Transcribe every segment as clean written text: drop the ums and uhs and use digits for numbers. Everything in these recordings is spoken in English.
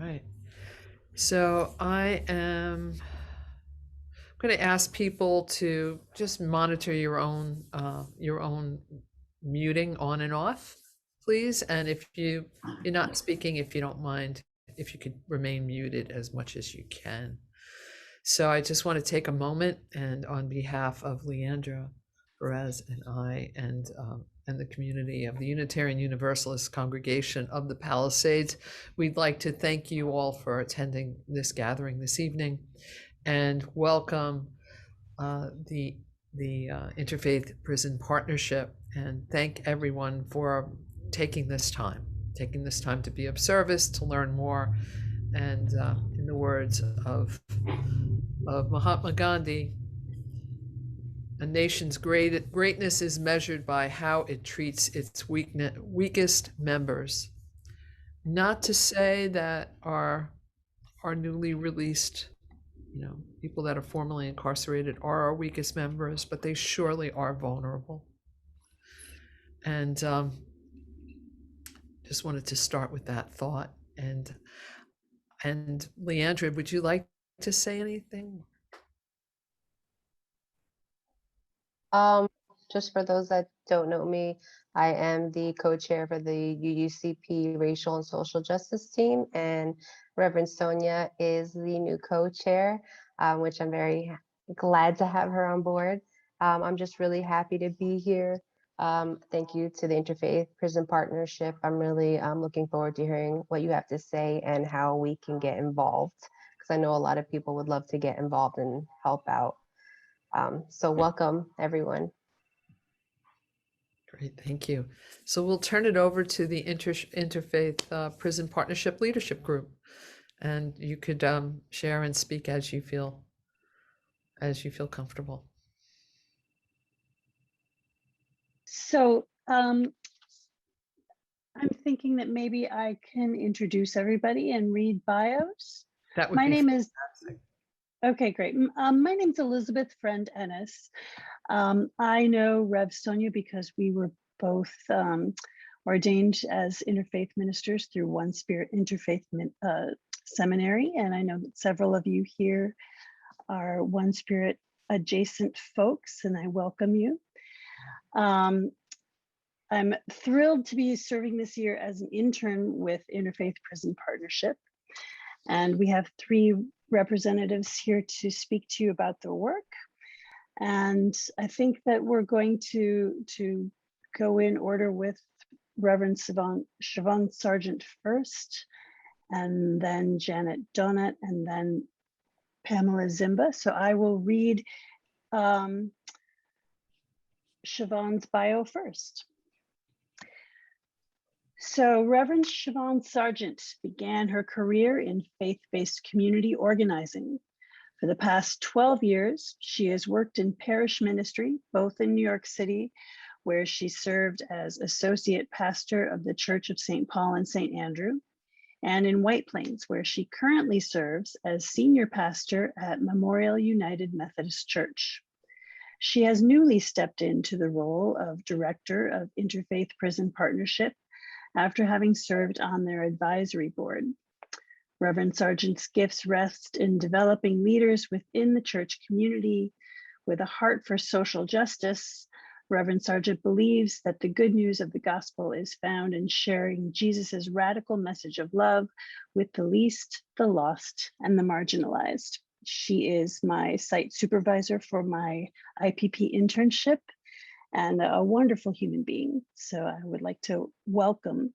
right. So I am going to ask people to just monitor your own muting on and off, please. And if you're not speaking, if you don't mind, if you could remain muted as much as you can. So I just want to take a moment and on behalf of Liandra Pires and I and the community of the Unitarian Universalist Congregation of the Palisades, we'd like to thank you all for attending this gathering this evening and welcome the Interfaith Prison Partnership and thank everyone for taking this time to be of service, to learn more, and in the words of Mahatma Gandhi, a nation's greatness is measured by how it treats its weakest members. Not to say that our newly released, people that are formerly incarcerated are our weakest members, but they surely are vulnerable. And just wanted to start with that thought. And Liandra, would you like to say anything? Just for those that don't know me, I am the co-chair for the UUCP Racial and Social Justice team, and Reverend Sonia is the new co-chair, which I'm very glad to have her on board. I'm just really happy to be here. Thank you to the Interfaith Prison Partnership. I'm really looking forward to hearing what you have to say and how we can get involved, because I know a lot of people would love to get involved and help out. So welcome, everyone. Great, thank you. So we'll turn it over to the Interfaith Prison Partnership Leadership Group, and you could share and speak as you feel comfortable. So I'm thinking that maybe I can introduce everybody and read bios. That would My be name is fantastic. Okay, great. My name's Elizabeth Friend Ennis. I know Rev Sonia because we were both ordained as interfaith ministers through One Spirit Interfaith Seminary, and I know that several of you here are One Spirit adjacent folks, and I welcome you. I'm thrilled to be serving this year as an intern with Interfaith Prison Partnership, and we have 3 representatives here to speak to you about their work. And I think that we're going to go in order with Reverend Siobhan Sargent first, and then Janet Donut, and then Pamela Zimba. So I will read Siobhan's bio first. So Reverend Siobhan Sargent began her career in faith-based community organizing. For the past 12 years, she has worked in parish ministry, both in New York City, where she served as associate pastor of the Church of St. Paul and St. Andrew, and in White Plains, where she currently serves as senior pastor at Memorial United Methodist Church. She has newly stepped into the role of director of Interfaith Prison Partnership after having served on their advisory board. Reverend Sargent's gifts rest in developing leaders within the church community with a heart for social justice. Reverend Sargent believes that the good news of the gospel is found in sharing Jesus's radical message of love with the least, the lost, and the marginalized. She is my site supervisor for my IPP internship and a wonderful human being. So I would like to welcome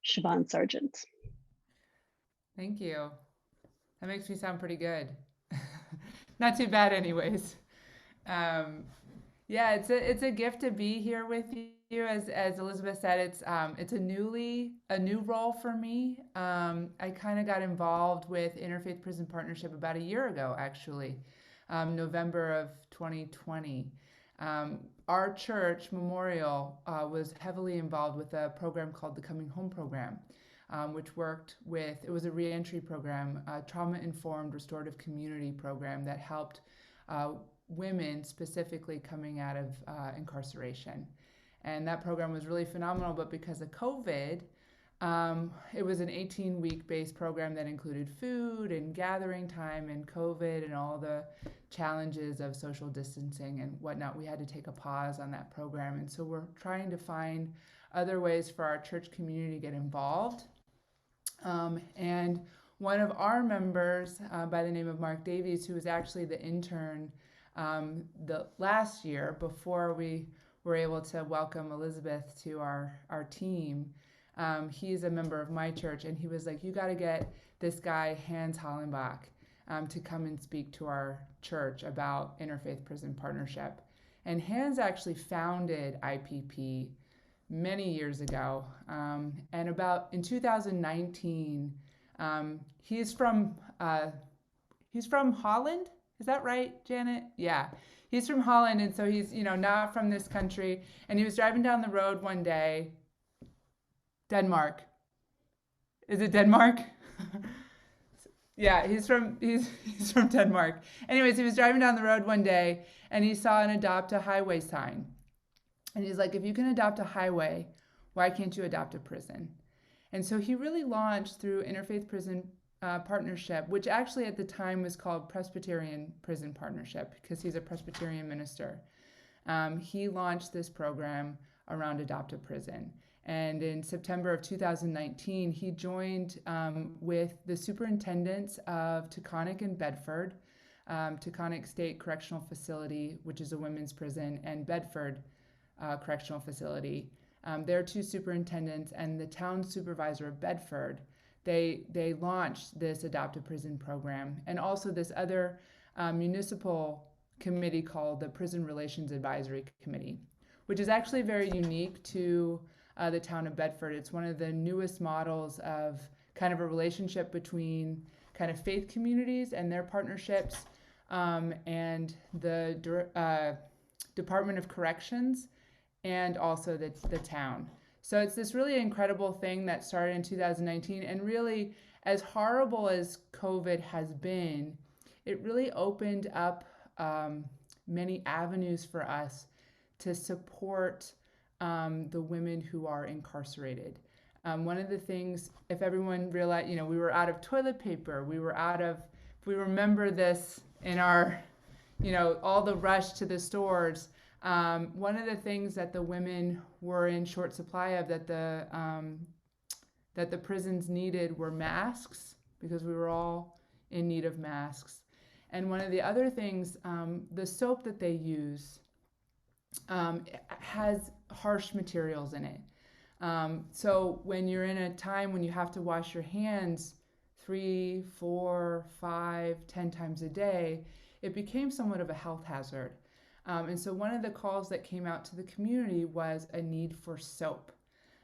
Siobhan Sargent. Thank you. That makes me sound pretty good. Not too bad anyways. Yeah, it's a gift to be here with you. As Elizabeth said, it's a new role for me. I kind of got involved with Interfaith Prison Partnership about a year ago, actually, November of 2020. Our church, Memorial, was heavily involved with a program called the Coming Home Program, which worked with, it was a reentry program, a trauma-informed restorative community program that helped women specifically coming out of incarceration. And that program was really phenomenal, but because of COVID, It was an 18-week based program that included food and gathering time and COVID and all the challenges of social distancing and whatnot. We had to take a pause on that program. And so we're trying to find other ways for our church community to get involved. And one of our members, by the name of Mark Davies, who was actually the intern the last year before we were able to welcome Elizabeth to our team, he's a member of my church, and he was like, you got to get this guy, Hans Hollenbach, to come and speak to our church about Interfaith Prison Partnership. And Hans actually founded IPP many years ago. And about in 2019, he's from Holland. Is that right, Janet? Yeah. He's from Holland, and so he's, not from this country. And he was driving down the road one day. Denmark. Is it Denmark? Yeah, he's from Denmark. Anyways, he was driving down the road one day and he saw an adopt a highway sign. And he's like, if you can adopt a highway, why can't you adopt a prison? And so he really launched through Interfaith Prison Partnership, which actually at the time was called Presbyterian Prison Partnership because he's a Presbyterian minister. He launched this program around Adopt a Prison. And in September of 2019, he joined with the superintendents of Taconic and Bedford, Taconic State Correctional Facility, which is a women's prison, and Bedford Correctional Facility. Their two superintendents and the town supervisor of Bedford, they launched this Adopt a Prison program, and also this other municipal committee called the Prison Relations Advisory Committee, which is actually very unique to the town of Bedford. It's one of the newest models of kind of a relationship between kind of faith communities and their partnerships and the Department of Corrections and also the town. So it's this really incredible thing that started in 2019, and really, as horrible as COVID has been, it really opened up many avenues for us to support the women who are incarcerated. One of the things, if everyone realized, we were out of toilet paper, if we remember this in our, all the rush to the stores, one of the things that the women were in short supply of that the prisons needed were masks, because we were all in need of masks. And one of the other things, the soap that they use has harsh materials in it. So when you're in a time when you have to wash your hands 3, 4, 5, 10 times a day, it became somewhat of a health hazard. And so one of the calls that came out to the community was a need for soap,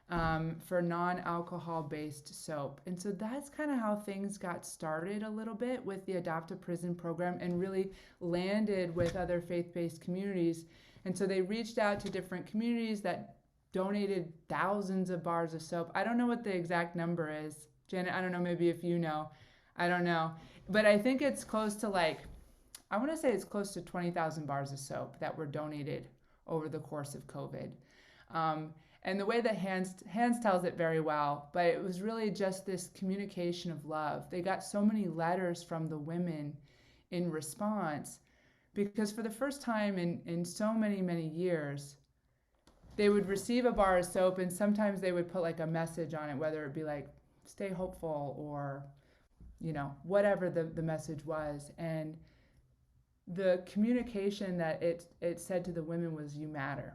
for non-alcohol based soap. And so that's kind of how things got started a little bit with the Adopt a Prison program, and really landed with other faith-based communities. And so they reached out to different communities that donated thousands of bars of soap. I don't know what the exact number is. Janet, I don't know, maybe if you know. I don't know. But I think it's close to I want to say it's close to 20,000 bars of soap that were donated over the course of COVID. And the way that Hans tells it very well, but it was really just this communication of love. They got so many letters from the women in response, because for the first time in so many, many years, they would receive a bar of soap, and sometimes they would put a message on it, whether it be stay hopeful, or, whatever the message was. And the communication that it said to the women was, you matter.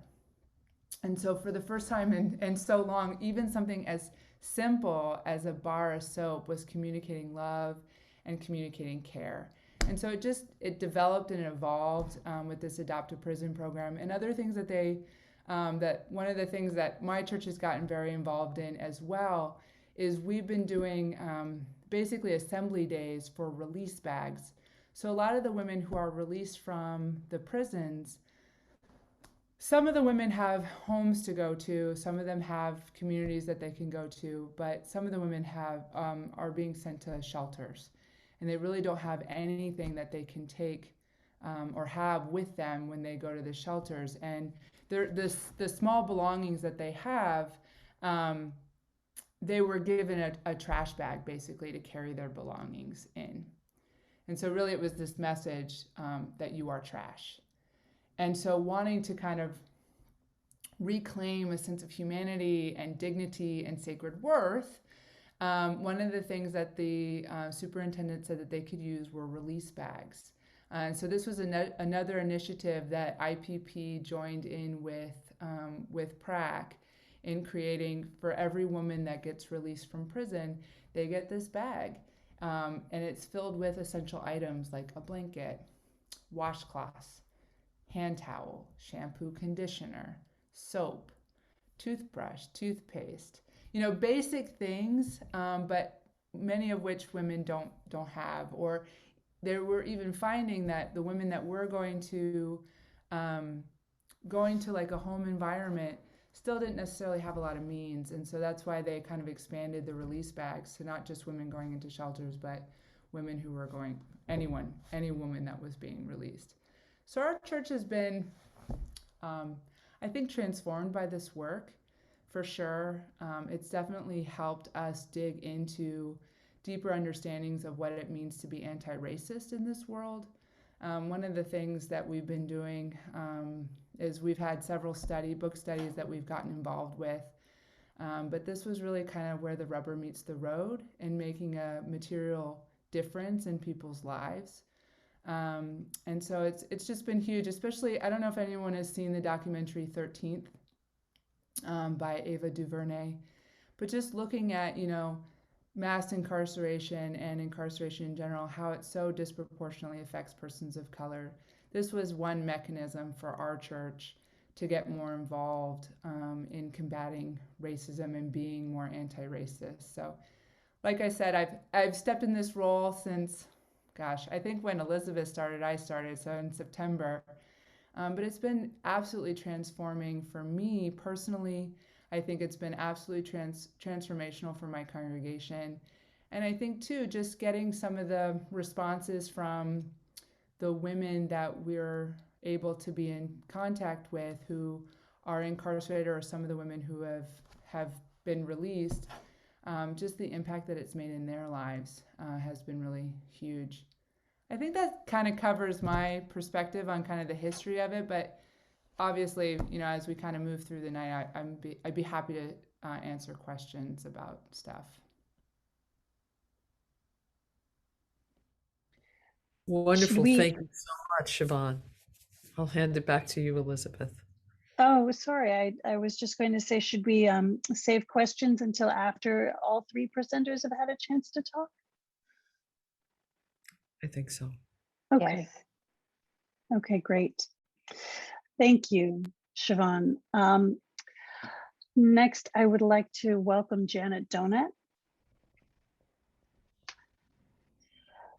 And so for the first time in so long, even something as simple as a bar of soap was communicating love and communicating care. And so it developed and evolved with this Adopt a Prison program, and other things that that one of the things that my church has gotten very involved in as well is we've been doing basically assembly days for release bags. So a lot of the women who are released from the prisons, some of the women have homes to go to, some of them have communities that they can go to, but some of the women are being sent to shelters, and they really don't have anything that they can take or have with them when they go to the shelters. And the small belongings that they have, they were given a trash bag basically to carry their belongings in. And so really it was this message that you are trash. And so wanting to kind of reclaim a sense of humanity and dignity and sacred worth, one of the things that the superintendent said that they could use were release bags. And so this was another initiative that IPP joined in with PRAC in creating. For every woman that gets released from prison, they get this bag. And it's filled with essential items like a blanket, washcloths, hand towel, shampoo, conditioner, soap, toothbrush, toothpaste, basic things, but many of which women don't have. Or they were even finding that the women that were going to like a home environment still didn't necessarily have a lot of means. And so that's why they kind of expanded the release bags to not just women going into shelters, but women who were any woman that was being released. So our church has been, I think, transformed by this work, for sure. It's definitely helped us dig into deeper understandings of what it means to be anti-racist in this world. One of the things that we've been doing is we've had several book studies that we've gotten involved with. But this was really kind of where the rubber meets the road and making a material difference in people's lives. And so it's just been huge, especially, I don't know if anyone has seen the documentary 13th by Ava DuVernay, but just looking at, mass incarceration and incarceration in general, how it so disproportionately affects persons of color. This was one mechanism for our church to get more involved in combating racism and being more anti-racist. So, like I said, I've stepped in this role since, I think when Elizabeth started, I started, so in September. But it's been absolutely transforming for me personally. I think it's been absolutely transformational for my congregation. And I think, too, just getting some of the responses from the women that we're able to be in contact with who are incarcerated, or some of the women who have been released, just the impact that it's made in their lives has been really huge. I think that kind of covers my perspective on kind of the history of it, but obviously, as we kind of move through the night, I'd be happy to answer questions about stuff. Wonderful. Thank you so much, Siobhan. I'll hand it back to you, Elizabeth. Oh, sorry. I was just going to say, should we save questions until after all three presenters have had a chance to talk? I think so. Okay. Yes. Okay, great. Thank you, Siobhan. Next, I would like to welcome Janet Donat.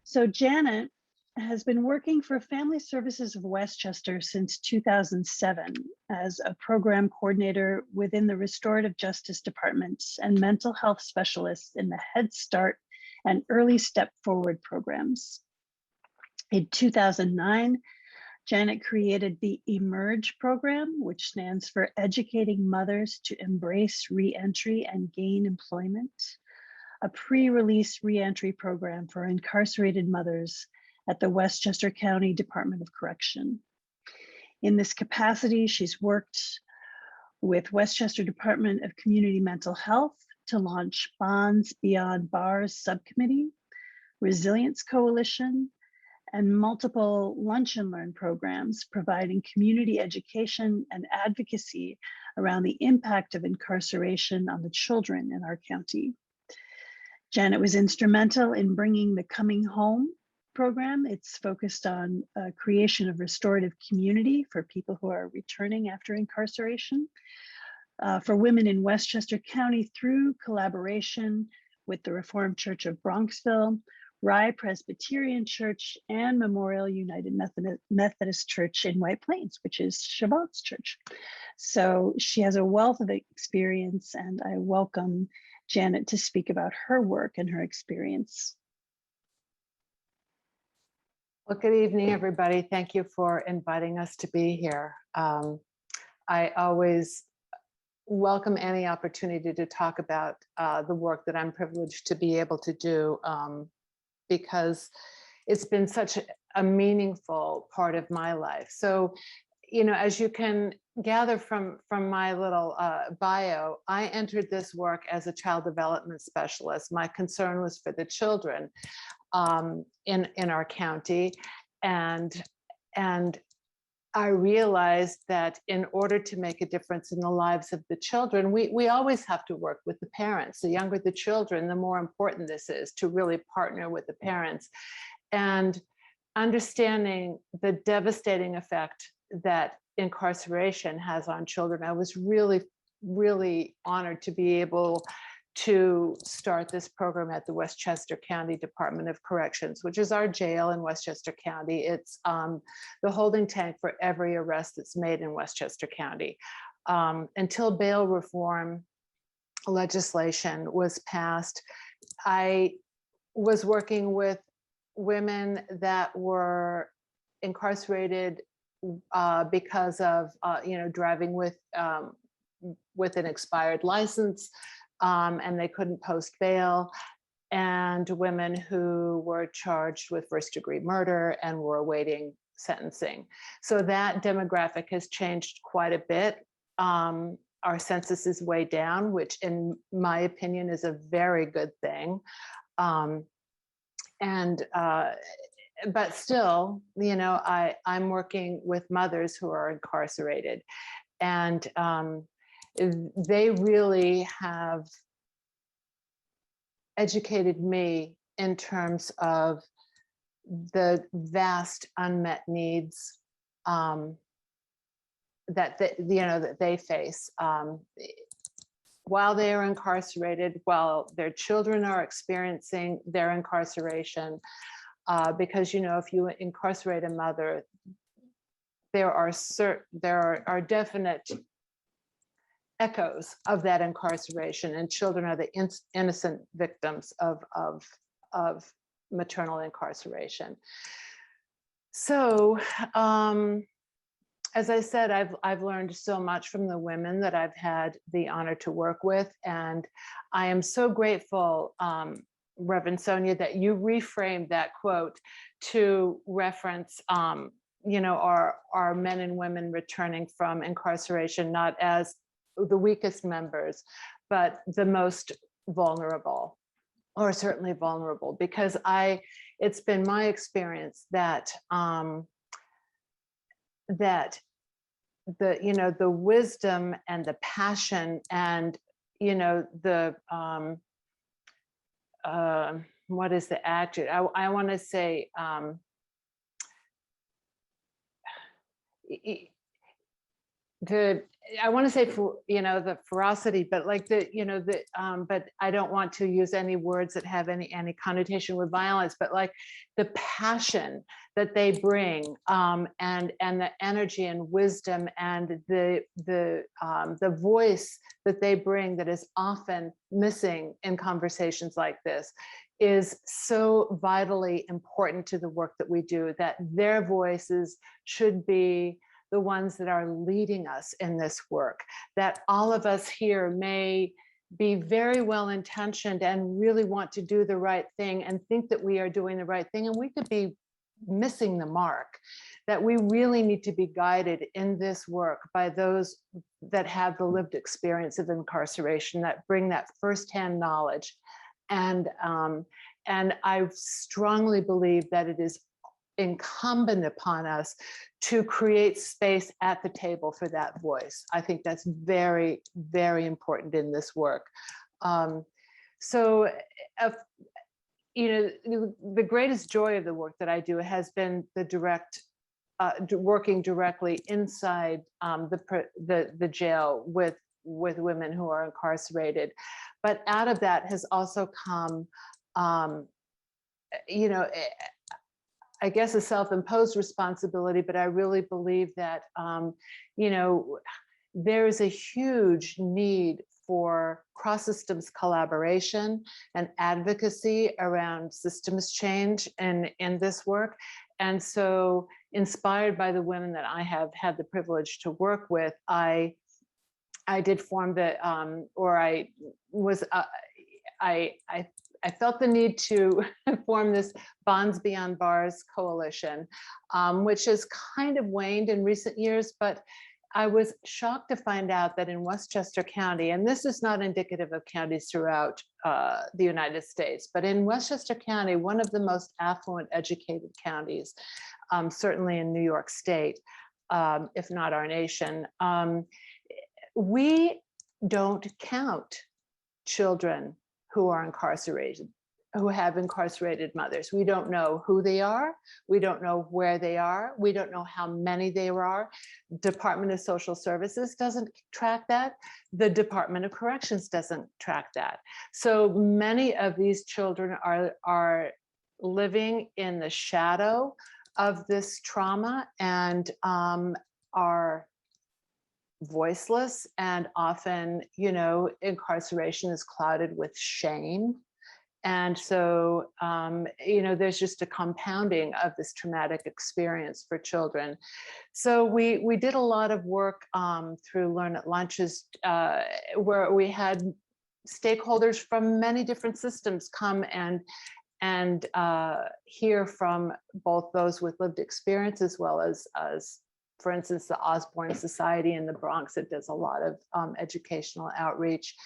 So Janet has been working for Family Services of Westchester since 2007 as a program coordinator within the Restorative Justice Department and mental health specialist in the Head Start and Early Step Forward programs. In 2009, Janet created the Emerge program, which stands for Educating Mothers to Embrace Reentry and Gain Employment, a pre-release reentry program for incarcerated mothers at the Westchester County Department of Correction. In this capacity, she's worked with Westchester Department of Community Mental Health to launch Bonds Beyond Bars Subcommittee, Resilience Coalition, and multiple lunch and learn programs providing community education and advocacy around the impact of incarceration on the children in our county. Janet was instrumental in bringing the Coming Home program. It's focused on creation of restorative community for people who are returning after incarceration for women in Westchester County through collaboration with the Reformed Church of Bronxville, Rye Presbyterian Church, and Memorial United Methodist Church in White Plains, which is Siobhan's church. So she has a wealth of experience, and I welcome Janet to speak about her work and her experience. Well, good evening, everybody. Thank you for inviting us to be here. I always welcome any opportunity to talk about the work that I'm privileged to be able to do, because it's been such a meaningful part of my life. So, you know, as you can gather from my little bio, I entered this work as a child development specialist. My concern was for the children in our county, and I realized that in order to make a difference in the lives of the children, we always have to work with the parents. The younger the children, the more important this is, to really partner with the parents. And understanding the devastating effect that incarceration has on children, I was really, really honored to be able to start this program at the Westchester County Department of Corrections, which is our jail in Westchester County. It's the holding tank for every arrest that's made in Westchester County. Until bail reform legislation was passed, I was working with women that were incarcerated because of driving with an expired license, and they couldn't post bail, and women who were charged with first-degree murder and were awaiting sentencing. So that demographic has changed quite a bit. Our census is way down, which in my opinion is a very good thing. But still, you know, I'm working with mothers who are incarcerated, and they really have educated me in terms of the vast unmet needs that they face while they are incarcerated, while their children are experiencing their incarceration. Because, you know, if you incarcerate a mother, there are definite echoes of that incarceration, and children are the innocent victims of maternal incarceration. So, as I said, I've learned so much from the women that I've had the honor to work with, and I am so grateful, Reverend Sonia, that you reframed that quote to reference, you know, our men and women returning from incarceration, not as the weakest members, but the most vulnerable, or certainly vulnerable, because it's been my experience that that the wisdom and the passion and, you know, the what is the adjective? I want to say I want to say, the ferocity, but like but I don't want to use any words that have any connotation with violence, but like the passion that they bring, and the energy and wisdom and the voice that they bring that is often missing in conversations like this is so vitally important to the work that we do, that their voices should be the ones that are leading us in this work, that all of us here may be very well intentioned and really want to do the right thing and think that we are doing the right thing, and we could be missing the mark, that we really need to be guided in this work by those that have the lived experience of incarceration, that bring that firsthand knowledge. And I strongly believe that it is incumbent upon us to create space at the table for that voice. I think that's very, very important in this work. The greatest joy of the work that I do has been the working directly inside the jail with women who are incarcerated. But out of that has also come, I guess, a self-imposed responsibility, but I really believe that, there is a huge need for cross-systems collaboration and advocacy around systems change in this work. And so, inspired by the women that I have had the privilege to work with, I I did form the, or I was, I felt the need to form this Bonds Beyond Bars coalition, which has kind of waned in recent years, but I was shocked to find out that in Westchester County, and this is not indicative of counties throughout the United States, but in Westchester County, one of the most affluent, educated counties, certainly in New York State, if not our nation, we don't count children who are incarcerated, who have incarcerated mothers. We don't know who they are. We don't know where they are. We don't know how many there are. Department of Social Services doesn't track that. The Department of Corrections doesn't track that. So many of these children are living in the shadow of this trauma and are voiceless, and often, incarceration is clouded with shame. And so, there's just a compounding of this traumatic experience for children. So we did a lot of work through Learn at Lunches, where we had stakeholders from many different systems come and hear from both those with lived experience as well as for instance, the Osborne Society in the Bronx that does a lot of educational outreach.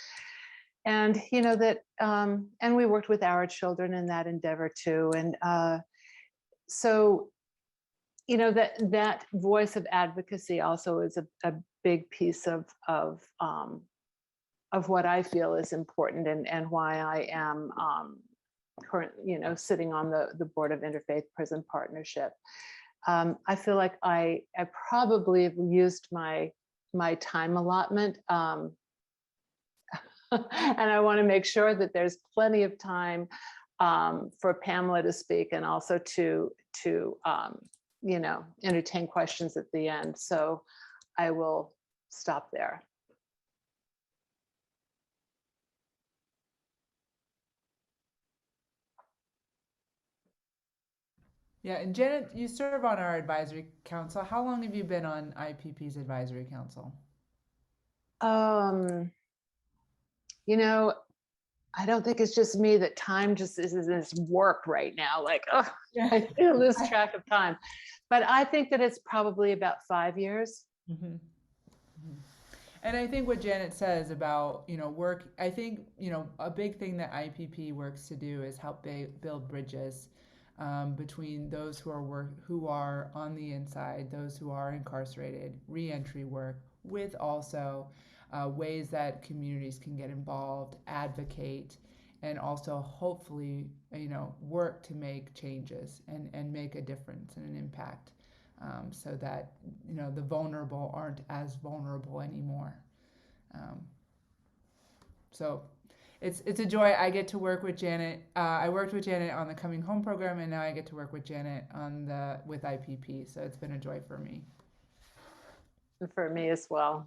And and we worked with our children in that endeavor too. And so, that voice of advocacy also is a big piece of what I feel is important, and why I am sitting on the board of Interfaith Prison Partnership. I feel like I probably have used my time allotment, and I want to make sure that there's plenty of time for Pamela to speak, and also to entertain questions at the end. So I will stop there. Yeah, and Janet, you serve on our advisory council. How long have you been on IPP's advisory council? I don't think it's just me that time just is this work right now. Like, oh, I lose track of time. But I think that it's probably about 5 years. Mm-hmm. Mm-hmm. And I think what Janet says about, work, I think, a big thing that IPP works to do is help build bridges between those who are on the inside, those who are incarcerated, reentry work, with also ways that communities can get involved, advocate, and also hopefully, work to make changes and make a difference and an impact, so that, the vulnerable aren't as vulnerable anymore. So it's a joy. I get to work with Janet. I worked with Janet on the Coming Home program, and now I get to work with Janet with IPP. So it's been a joy for me. For me as well.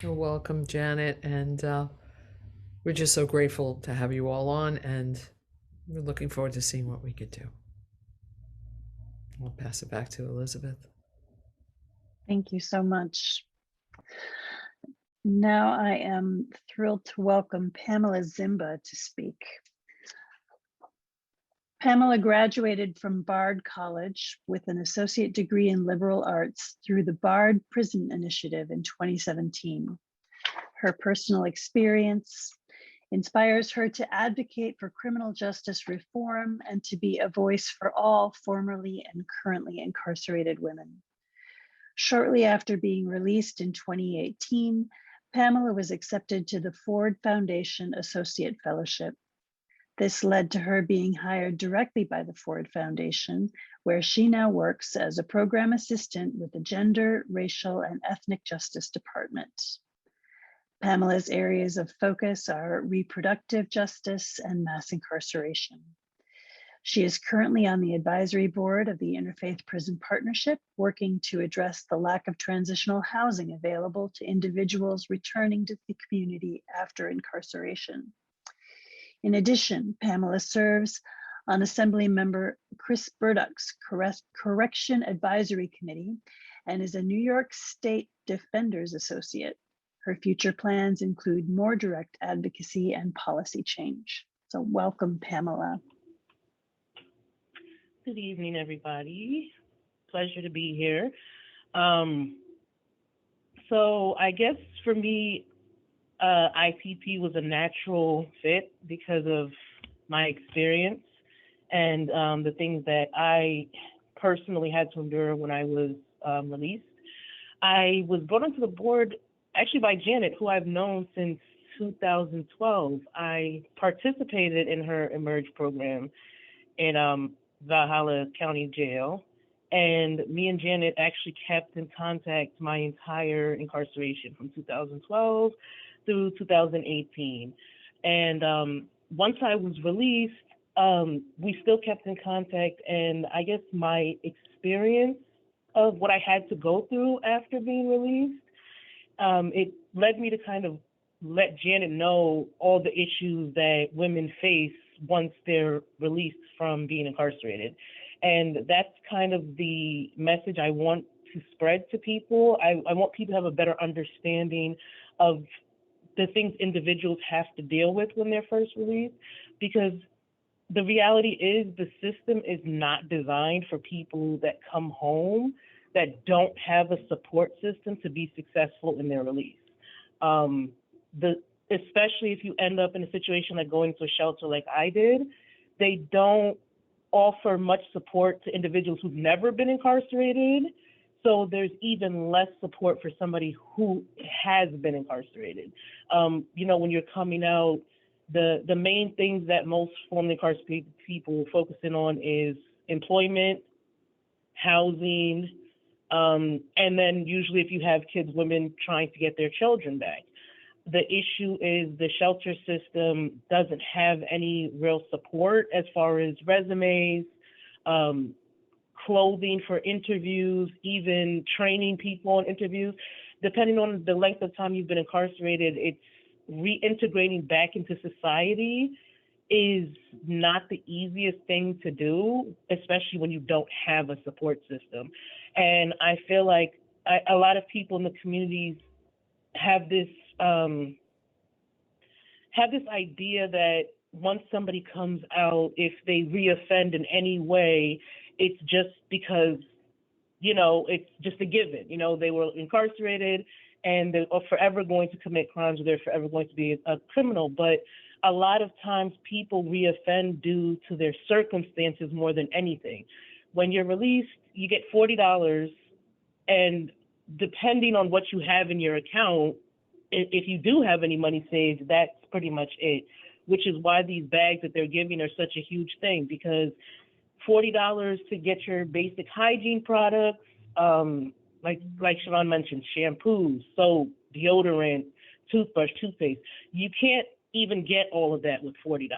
You're welcome, Janet, and we're just so grateful to have you all on, and we're looking forward to seeing what we could do. I'll pass it back to Elizabeth. Thank you so much. Now I am thrilled to welcome Pamela Zimba to speak. Pamela graduated from Bard College with an associate degree in liberal arts through the Bard Prison Initiative in 2017. Her personal experience inspires her to advocate for criminal justice reform and to be a voice for all formerly and currently incarcerated women. Shortly after being released in 2018, Pamela was accepted to the Ford Foundation Associate Fellowship. This led to her being hired directly by the Ford Foundation, where she now works as a program assistant with the Gender, Racial, and Ethnic Justice Department. Pamela's areas of focus are reproductive justice and mass incarceration. She is currently on the advisory board of the Interfaith Prison Partnership, working to address the lack of transitional housing available to individuals returning to the community after incarceration. In addition, Pamela serves on Assembly Member Chris Burdock's Correction Advisory Committee and is a New York State Defenders Associate. Her future plans include more direct advocacy and policy change. So welcome, Pamela. Good evening, everybody. Pleasure to be here. So I guess for me, IPP was a natural fit because of my experience and the things that I personally had to endure when I was released. I was brought onto the board actually by Janet, who I've known since 2012. I participated in her Emerge program in Valhalla County Jail. And me and Janet actually kept in contact my entire incarceration from 2012 through 2018. And once I was released, we still kept in contact. And I guess my experience of what I had to go through after being released, it led me to kind of let Janet know all the issues that women face once they're released from being incarcerated. And that's kind of the message I want to spread to people. I want people to have a better understanding of the things individuals have to deal with when they're first released, because the reality is the system is not designed for people that come home that don't have a support system to be successful in their release. Especially if you end up in a situation like going to a shelter like I did, they don't offer much support to individuals who've never been incarcerated. So there's even less support for somebody who has been incarcerated. You know, when you're coming out, the main things that most formerly incarcerated people focus in on is employment, housing, and then usually if you have kids, women trying to get their children back. The issue is the shelter system doesn't have any real support as far as resumes, clothing for interviews, even training people on interviews. Depending on the length of time you've been incarcerated, it's reintegrating back into society is not the easiest thing to do, especially when you don't have a support system. And I feel like a lot of people in the communities have this idea that once somebody comes out, if they reoffend in any way, it's just because, you know, it's just a given. You know, they were incarcerated and they're forever going to commit crimes or they're forever going to be a criminal. But a lot of times people reoffend due to their circumstances more than anything. When you're released, you get $40, and depending on what you have in your account, if you do have any money saved, that's pretty much it, which is why these bags that they're giving are such a huge thing, because $40 to get your basic hygiene products, like Siobhan mentioned, shampoos, soap, deodorant, toothbrush, toothpaste. You can't even get all of that with $40.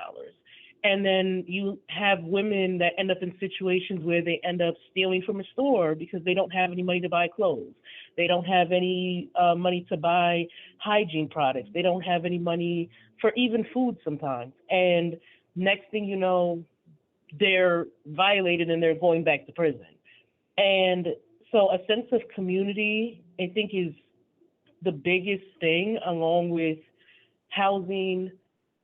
And then you have women that end up in situations where they end up stealing from a store because they don't have any money to buy clothes. They don't have any money to buy hygiene products. They don't have any money for even food sometimes. And next thing you know, they're violated and they're going back to prison. And so a sense of community, I think, is the biggest thing, along with housing,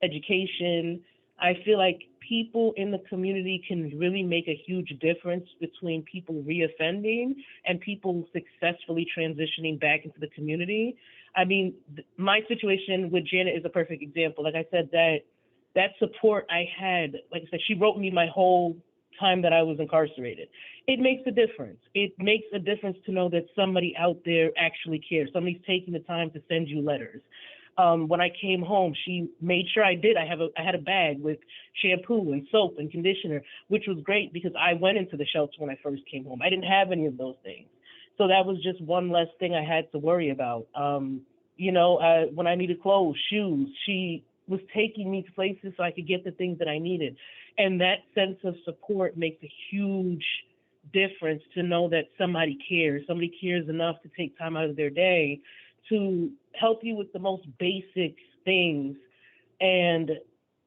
education. I feel like people in the community can really make a huge difference between people reoffending and people successfully transitioning back into the community. I mean, my situation with Janet is a perfect example. Like I said, that support I had, like I said, she wrote me my whole time that I was incarcerated. It makes a difference. It makes a difference to know that somebody out there actually cares. Somebody's taking the time to send you letters. When I came home, she made sure I did. I had a bag with shampoo and soap and conditioner, which was great because I went into the shelter when I first came home. I didn't have any of those things. So that was just one less thing I had to worry about. When I needed clothes, shoes, she was taking me to places so I could get the things that I needed. And that sense of support makes a huge difference, to know that somebody cares enough to take time out of their day to help you with the most basic things. And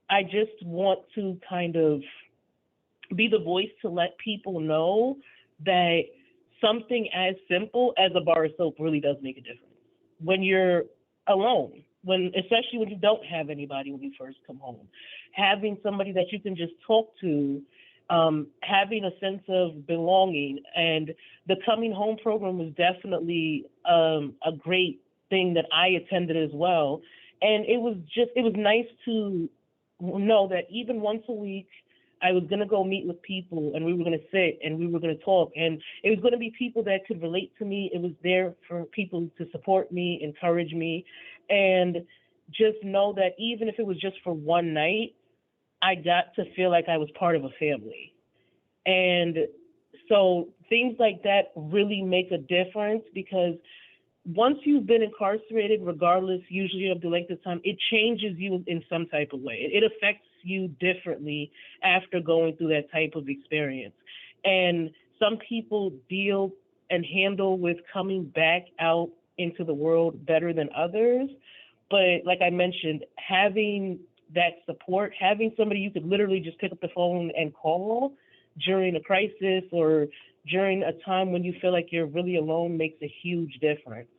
I just want to kind of be the voice to let people know that something as simple as a bar of soap really does make a difference when you're alone, especially when you don't have anybody when you first come home. Having somebody that you can just talk to, having a sense of belonging, and the coming home program was definitely a great thing that I attended as well. And it was nice to know that even once a week, I was going to go meet with people, and we were going to sit and we were going to talk, and it was going to be people that could relate to me. It was there for people to support me, encourage me, and just know that even if it was just for one night, I got to feel like I was part of a family. And so things like that really make a difference, because once you've been incarcerated, regardless usually of the length of time, it changes you in some type of way. It affects you differently after going through that type of experience. And some people deal and handle with coming back out into the world better than others. But like I mentioned, having that support, having somebody you could literally just pick up the phone and call during a crisis or during a time when you feel like you're really alone makes a huge difference.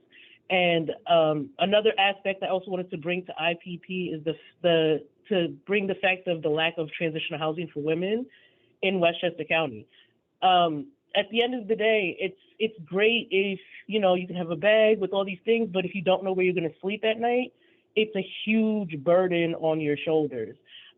And another aspect I also wanted to bring to IPP is to bring the fact of the lack of transitional housing for women in Westchester County. At the end of the day, it's great if you can have a bag with all these things, but if you don't know where you're going to sleep at night, it's a huge burden on your shoulders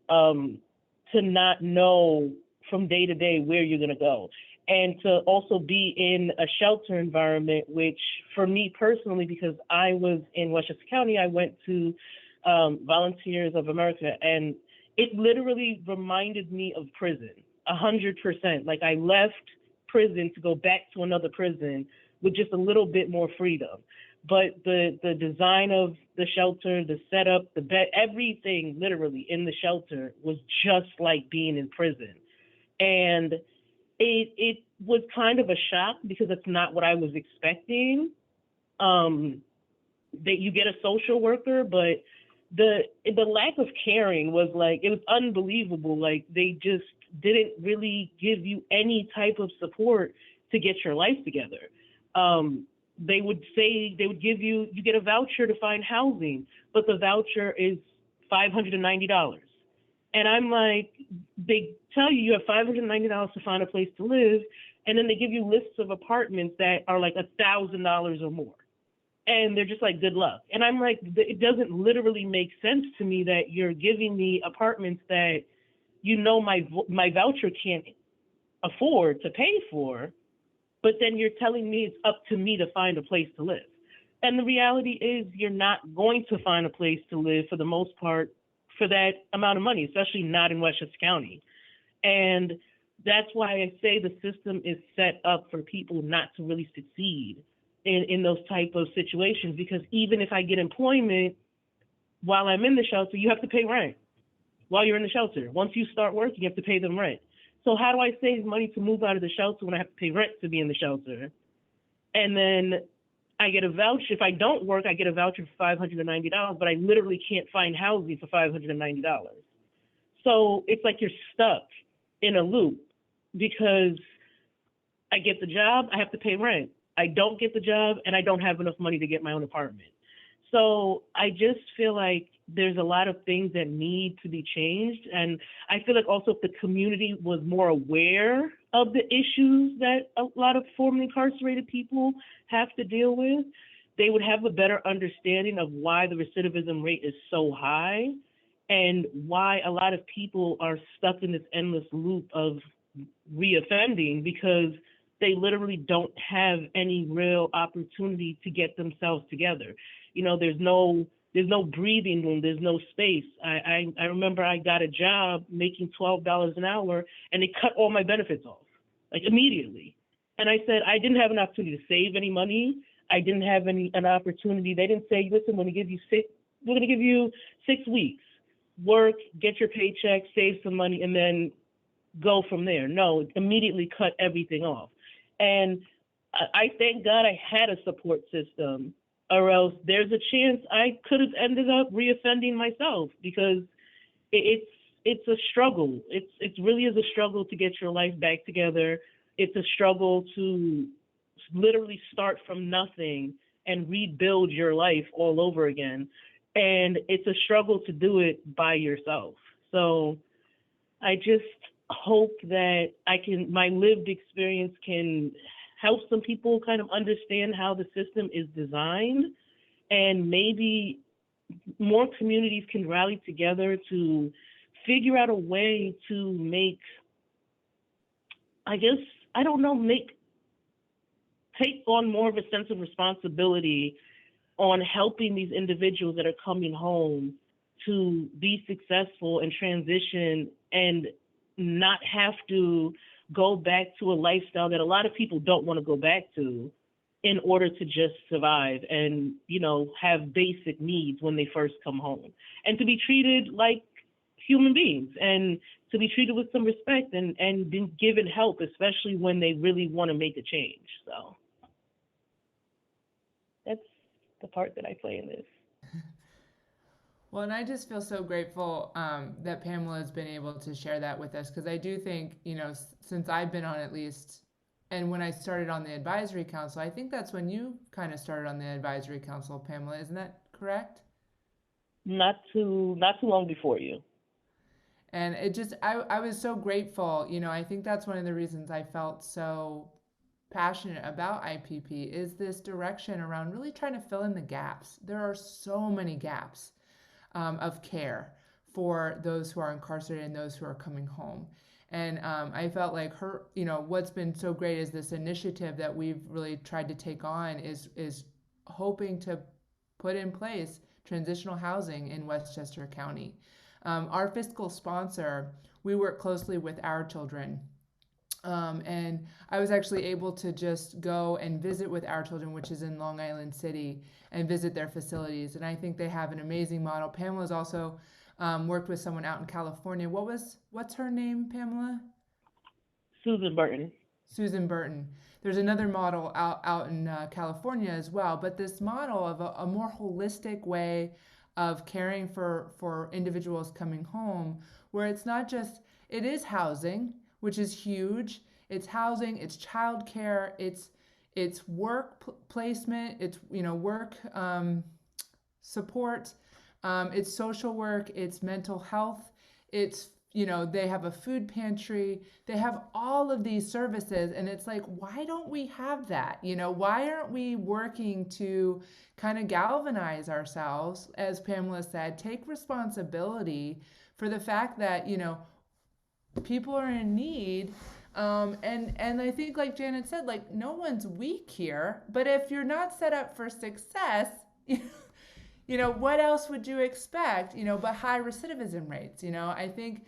to not know from day to day where you're going to go. And to also be in a shelter environment, which for me personally, because I was in Westchester County, I went to Volunteers of America, and it literally reminded me of prison, 100%. Like I left prison to go back to another prison with just a little bit more freedom. But the design of the shelter, the setup, the bed, everything literally in the shelter was just like being in prison. And it was kind of a shock because it's not what I was expecting. That you get a social worker, but the lack of caring was like, it was unbelievable. Like they just didn't really give you any type of support to get your life together. They would give you get a voucher to find housing, but the voucher is $590. And I'm like, they tell you have $590 to find a place to live, and then they give you lists of apartments that are like $1,000 or more. And they're just like, good luck. And I'm like, it doesn't literally make sense to me that you're giving me apartments that my voucher can't afford to pay for, but then you're telling me it's up to me to find a place to live. And the reality is you're not going to find a place to live for the most part for that amount of money, especially not in Westchester County. And that's why I say the system is set up for people not to really succeed in those type of situations, because even if I get employment while I'm in the shelter, you have to pay rent while you're in the shelter. Once you start working, you have to pay them rent. So how do I save money to move out of the shelter when I have to pay rent to be in the shelter? And then I get a voucher. If I don't work, I get a voucher for $590, but I literally can't find housing for $590. So it's like you're stuck in a loop, because I get the job, I have to pay rent. I don't get the job, and I don't have enough money to get my own apartment. So I just feel like there's a lot of things that need to be changed. And I feel like also if the community was more aware of the issues that a lot of formerly incarcerated people have to deal with, they would have a better understanding of why the recidivism rate is so high and why a lot of people are stuck in this endless loop of reoffending, because they literally don't have any real opportunity to get themselves together. There's no breathing room, there's no space. I remember I got a job making $12 an hour, and they cut all my benefits off, like immediately. And I said, I didn't have an opportunity to save any money. I didn't have an opportunity. They didn't say, listen, we're going to give you 6 weeks, work, get your paycheck, save some money, and then go from there. No, immediately cut everything off. And I thank God I had a support system, or else there's a chance I could have ended up reoffending myself, because it's it's a struggle. It really is a struggle to get your life back together. It's a struggle to literally start from nothing and rebuild your life all over again. And it's a struggle to do it by yourself. So I just hope that my lived experience can help some people kind of understand how the system is designed, and maybe more communities can rally together to figure out a way to make, take on more of a sense of responsibility on helping these individuals that are coming home to be successful and transition and not have to go back to a lifestyle that a lot of people don't want to go back to in order to just survive and, have basic needs when they first come home, and to be treated like human beings and to be treated with some respect and be given help, especially when they really want to make a change. So that's the part that I play in this. Well, and I just feel so grateful that Pamela has been able to share that with us, because I do think, since I've been on at least, and when I started on the advisory council, I think that's when you kind of started on the advisory council, Pamela. Isn't that correct? Not too long before you. And it just, I was so grateful. I think that's one of the reasons I felt so passionate about IPP, is this direction around really trying to fill in the gaps. There are so many gaps of care for those who are incarcerated and those who are coming home. And I felt like what's been so great is this initiative that we've really tried to take on is hoping to put in place transitional housing in Westchester County. Our fiscal sponsor, we work closely with Our Children. And I was actually able to just go and visit with Our Children, which is in Long Island City, and visit their facilities. And I think they have an amazing model. Pamela's also worked with someone out in California. What's her name, Pamela? Susan Burton. Susan Burton. There's another model out in California as well. But this model of a more holistic way of caring for individuals coming home, where it's not just, it is housing, which is huge. It's housing, it's childcare, it's work placement, it's work support, it's social work, it's mental health, it's they have a food pantry, they have all of these services, and it's like, why don't we have that? Why aren't we working to kind of galvanize ourselves, as Pamela said, take responsibility for the fact that people are in need, and I think, like Janet said, like, no one's weak here, but if you're not set up for success, what else would you expect, but high recidivism rates, I think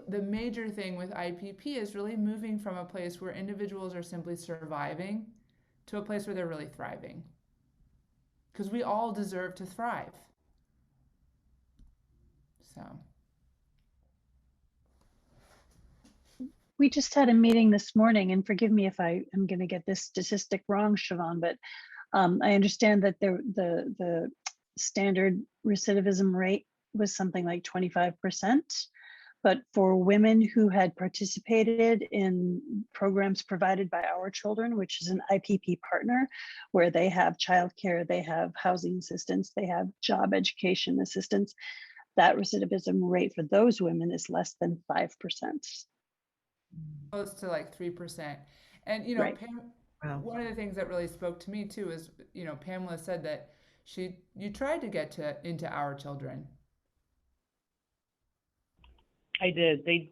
the major thing with IPP is really moving from a place where individuals are simply surviving to a place where they're really thriving, because we all deserve to thrive. So. We just had a meeting this morning, and forgive me if I am going to get this statistic wrong, Siobhan, but I understand that the standard recidivism rate was something like 25%. But for women who had participated in programs provided by Our Children, which is an IPP partner, where they have childcare, they have housing assistance, they have job education assistance, that recidivism rate for those women is less than 5%. Close to like 3%. And, Right. Wow. One of the things that really spoke to me too is, Pamela said that you tried to get into Our Children. I did. They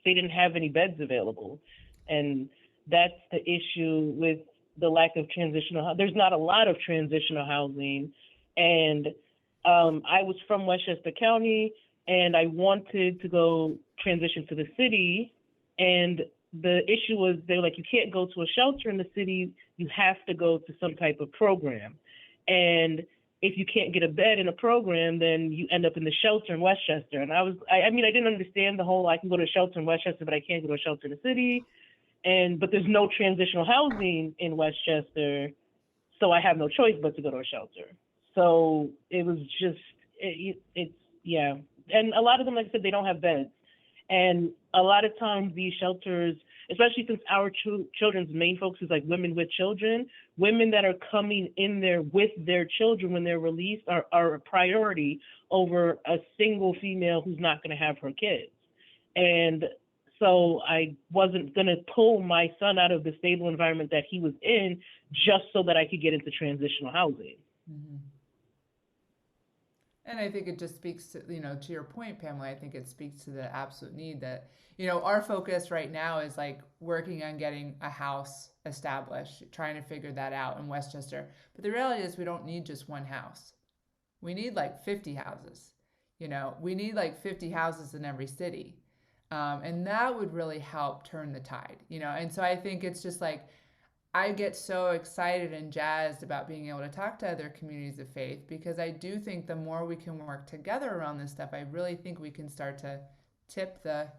didn't have any beds available. And that's the issue with the lack of transitional. There's not a lot of transitional housing. And I was from Westchester County, and I wanted to go transition to the city. And the issue was, they were like, you can't go to a shelter in the city, you have to go to some type of program. And if you can't get a bed in a program, then you end up in the shelter in Westchester. And I didn't understand the whole, I can go to a shelter in Westchester, but I can't go to a shelter in the city. But there's no transitional housing in Westchester, so I have no choice but to go to a shelter. So it was just, and a lot of them, like I said, they don't have beds. And a lot of times these shelters, especially since our children's main focus is like women with children, women that are coming in there with their children when they're released are a priority over a single female who's not going to have her kids. And so I wasn't going to pull my son out of the stable environment that he was in just so that I could get into transitional housing. Mm-hmm. And I think it just speaks to, to your point, Pamela, I think it speaks to the absolute need that, our focus right now is like working on getting a house established, trying to figure that out in Westchester. But the reality is we don't need just one house. We need like 50 houses. We need like 50 houses in every city. And that would really help turn the tide, And so I think it's just like, I get so excited and jazzed about being able to talk to other communities of faith, because I do think the more we can work together around this stuff, I really think we can start to tip the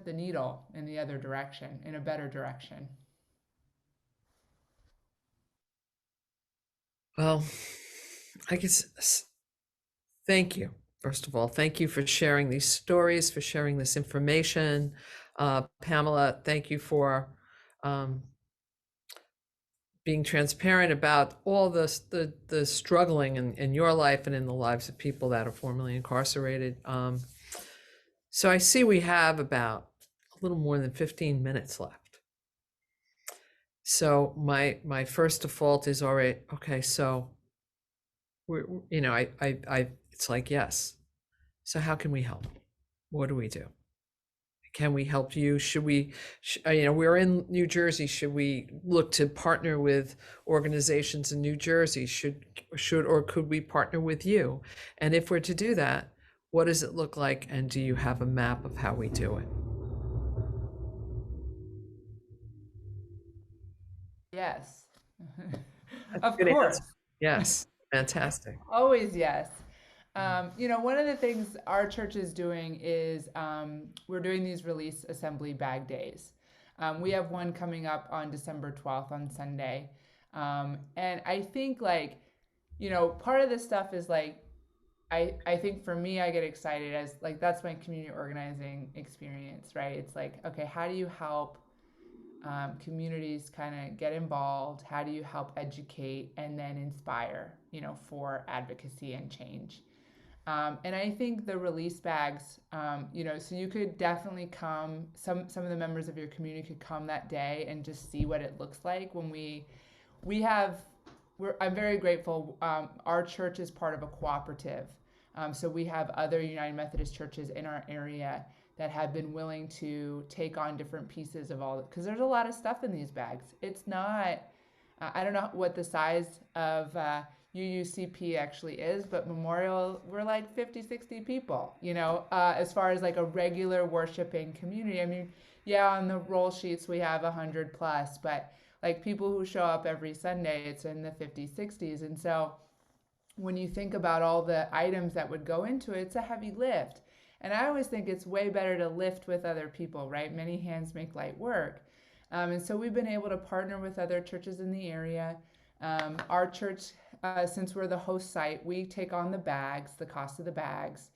needle in the other direction, in a better direction. Well, I guess, thank you. First of all, thank you for sharing these stories, for sharing this information. Pamela, thank you for being transparent about all the struggling in your life and in the lives of people that are formerly incarcerated. So I see we have about a little more than 15 minutes left. So my first default is already, okay, so we're, it's like, yes. So how can we help? What do we do? Can we help you? Should we, we're in New Jersey. Should we look to partner with organizations in New Jersey? Should or could we partner with you? And if we're to do that, what does it look like? And do you have a map of how we do it? Yes. That's Of a good course. answer. Yes. Fantastic. Always yes. One of the things our church is doing is we're doing these release assembly bag days. We have one coming up on December 12th on Sunday. And I think part of this stuff is I think for me, I get excited as that's my community organizing experience, right? It's like, okay, how do you help communities kind of get involved? How do you help educate and then inspire, for advocacy and change? And I think the release bags, so you could definitely come, some of the members of your community could come that day and just see what it looks like when I'm very grateful. Our church is part of a cooperative. So we have other United Methodist churches in our area that have been willing to take on different pieces of all, because there's a lot of stuff in these bags. It's not, I don't know what the size of UUCP actually is, but Memorial, we're like 50, 60 people, as far as a regular worshiping community. I mean, yeah, on the roll sheets we have 100 plus, but people who show up every Sunday, it's in the 50s, 60s. And so when you think about all the items that would go into it, it's a heavy lift. And I always think it's way better to lift with other people, right? Many hands make light work. And so we've been able to partner with other churches in the area. Our church, since we're the host site, we take on the bags, the cost of the bags.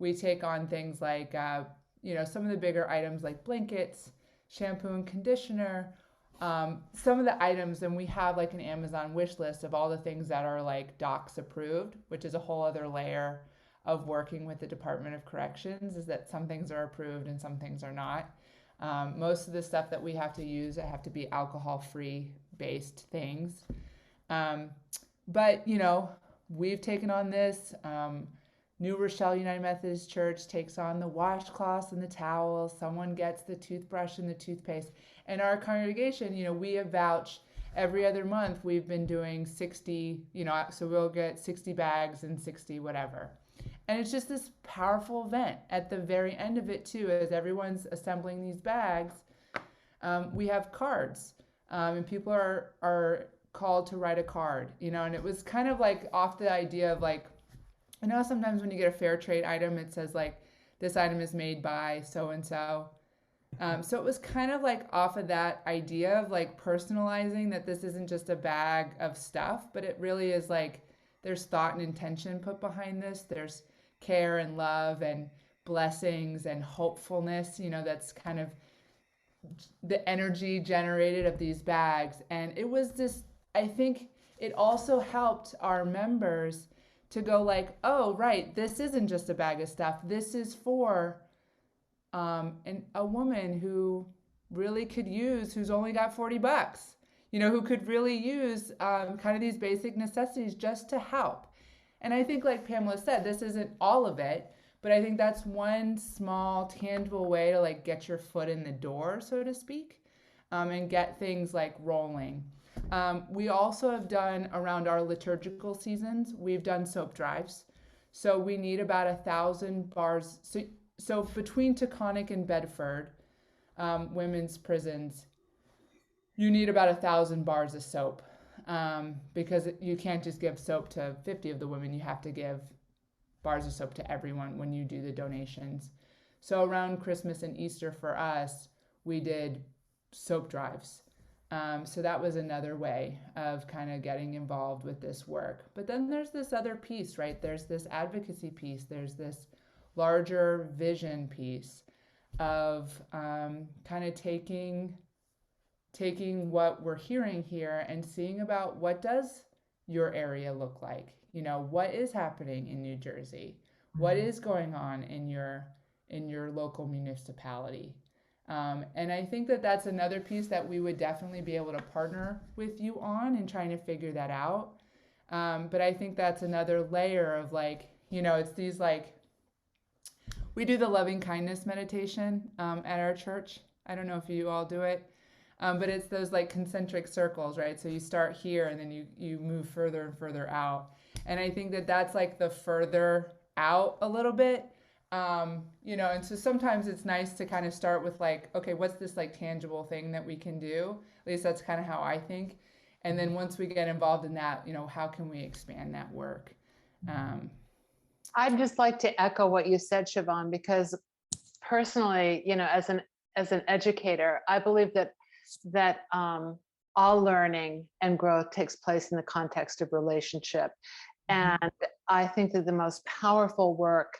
We take on things like, some of the bigger items like blankets, shampoo and conditioner, some of the items, and we have an Amazon wish list of all the things that are docs approved, which is a whole other layer of working with the Department of Corrections, is that some things are approved and some things are not. Most of the stuff that we have to use, have to be alcohol-free based things. But, we've taken on this. New Rochelle United Methodist Church takes on the washcloths and the towels. Someone gets the toothbrush and the toothpaste. And our congregation, we have vouched every other month. We've been doing 60, so we'll get 60 bags and 60 whatever. And it's just this powerful event. At the very end of it, too, as everyone's assembling these bags, we have cards. And people are called to write a card, and it was kind of off the idea of sometimes when you get a fair trade item, it says this item is made by so-and-so. So it was kind of off of that idea of personalizing that this isn't just a bag of stuff, but it really is there's thought and intention put behind this. There's care and love and blessings and hopefulness, that's kind of the energy generated of these bags. And it was this, I think it also helped our members to go like, oh, right, this isn't just a bag of stuff. This is for a woman who really could use, who's only got $40, who could really use kind of these basic necessities just to help. And I think, like Pamela said, this isn't all of it, but I think that's one small, tangible way to like get your foot in the door, so to speak, and get things like rolling. We also have done, around our liturgical seasons, we've done soap drives. So we need about 1,000 bars. So between Taconic and Bedford, women's prisons, you need about 1,000 bars of soap, because you can't just give soap to 50 of the women. You have to give bars of soap to everyone when you do the donations. So around Christmas and Easter for us, we did soap drives. So that was another way of kind of getting involved with this work. But then there's this other piece, right? There's this advocacy piece. There's this larger vision piece of kind of taking what we're hearing here and seeing about what does your area look like. What is happening in New Jersey? What is going on in your local municipality? And I think that that's another piece that we would definitely be able to partner with you on in trying to figure that out. But I think that's another layer of like, it's these like, we do the loving kindness meditation at our church. I don't know if you all do it, but it's those like concentric circles, right? So you start here and then you move further and further out. And I think that that's like the further out a little bit. And so sometimes it's nice to kind of start with like, okay, what's this like tangible thing that we can do? At least that's kind of how I think. And then once we get involved in that, how can we expand that work? I'd just like to echo what you said, Siobhan, because personally, as an educator, I believe that all learning and growth takes place in the context of relationship. And I think that the most powerful work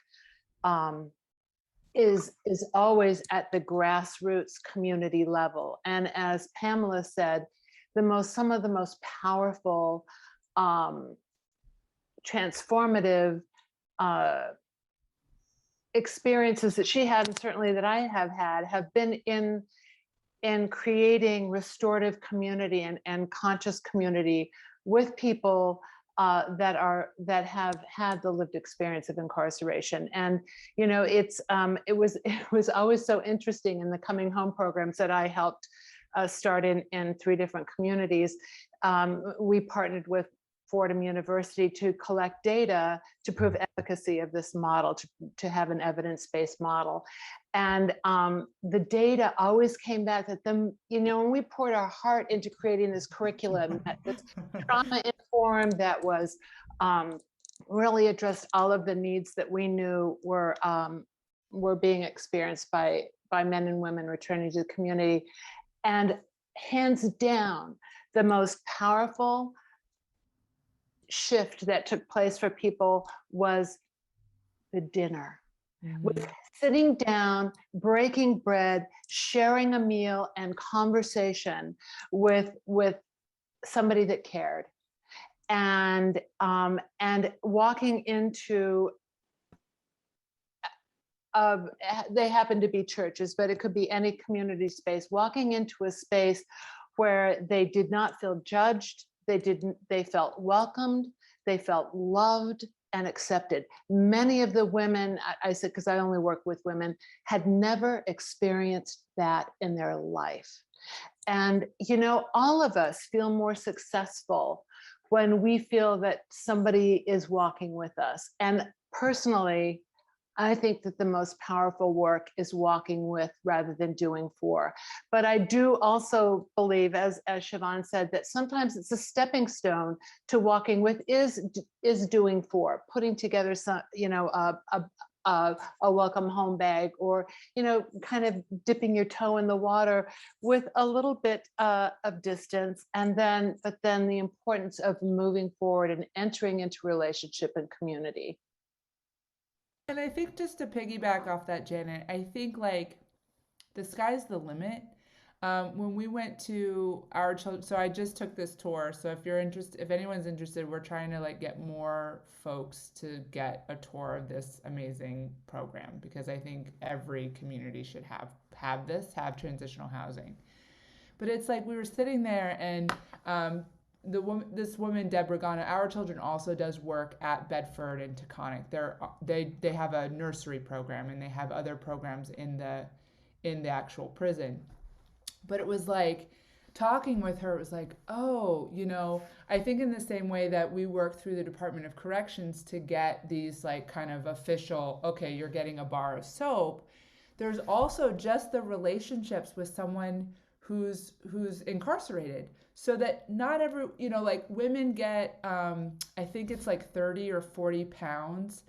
is always at the grassroots community level. And as Pamela said, some of the most powerful, transformative experiences that she had, and certainly that I have had, have been in creating restorative community and conscious community with people that have had the lived experience of incarceration. And it was always so interesting in the coming home programs that I helped start in 3 different communities. We partnered with Fordham University to collect data to prove efficacy of this model, to have an evidence-based model. And the data always came back that when we poured our heart into creating this curriculum, this trauma-informed that was really addressed all of the needs that we knew were being experienced by men and women returning to the community. And hands down, the most powerful shift that took place for people was the dinner. With sitting down, breaking bread, sharing a meal and conversation with somebody that cared, and walking into they happen to be churches, but it could be any community space, walking into a space where they did not feel judged, they felt welcomed, they felt loved and accepted. Many of the women, I said, because I only work with women, had never experienced that in their life. And, all of us feel more successful when we feel that somebody is walking with us. And personally, I think that the most powerful work is walking with rather than doing for. But I do also believe, as Siobhan said, that sometimes it's a stepping stone to walking with is doing for, putting together some, a welcome home bag, or, kind of dipping your toe in the water with a little bit of distance. But then the importance of moving forward and entering into relationship and community. And I think just to piggyback off that, Janet, I think like the sky's the limit. When we went to our children, so I just took this tour. So if you're interested, if anyone's interested, we're trying to like get more folks to get a tour of this amazing program, because I think every community should have transitional housing. But it's like we were sitting there, and this woman, Deborah Ghana, Our Children also does work at Bedford and Taconic. They have a nursery program, and they have other programs in the actual prison. But it was like talking with her, it was like, oh, I think in the same way that we work through the Department of Corrections to get these like kind of official, okay, you're getting a bar of soap, there's also just the relationships with someone who's incarcerated, so that not every, like women get I think it's like 30 or 40 pounds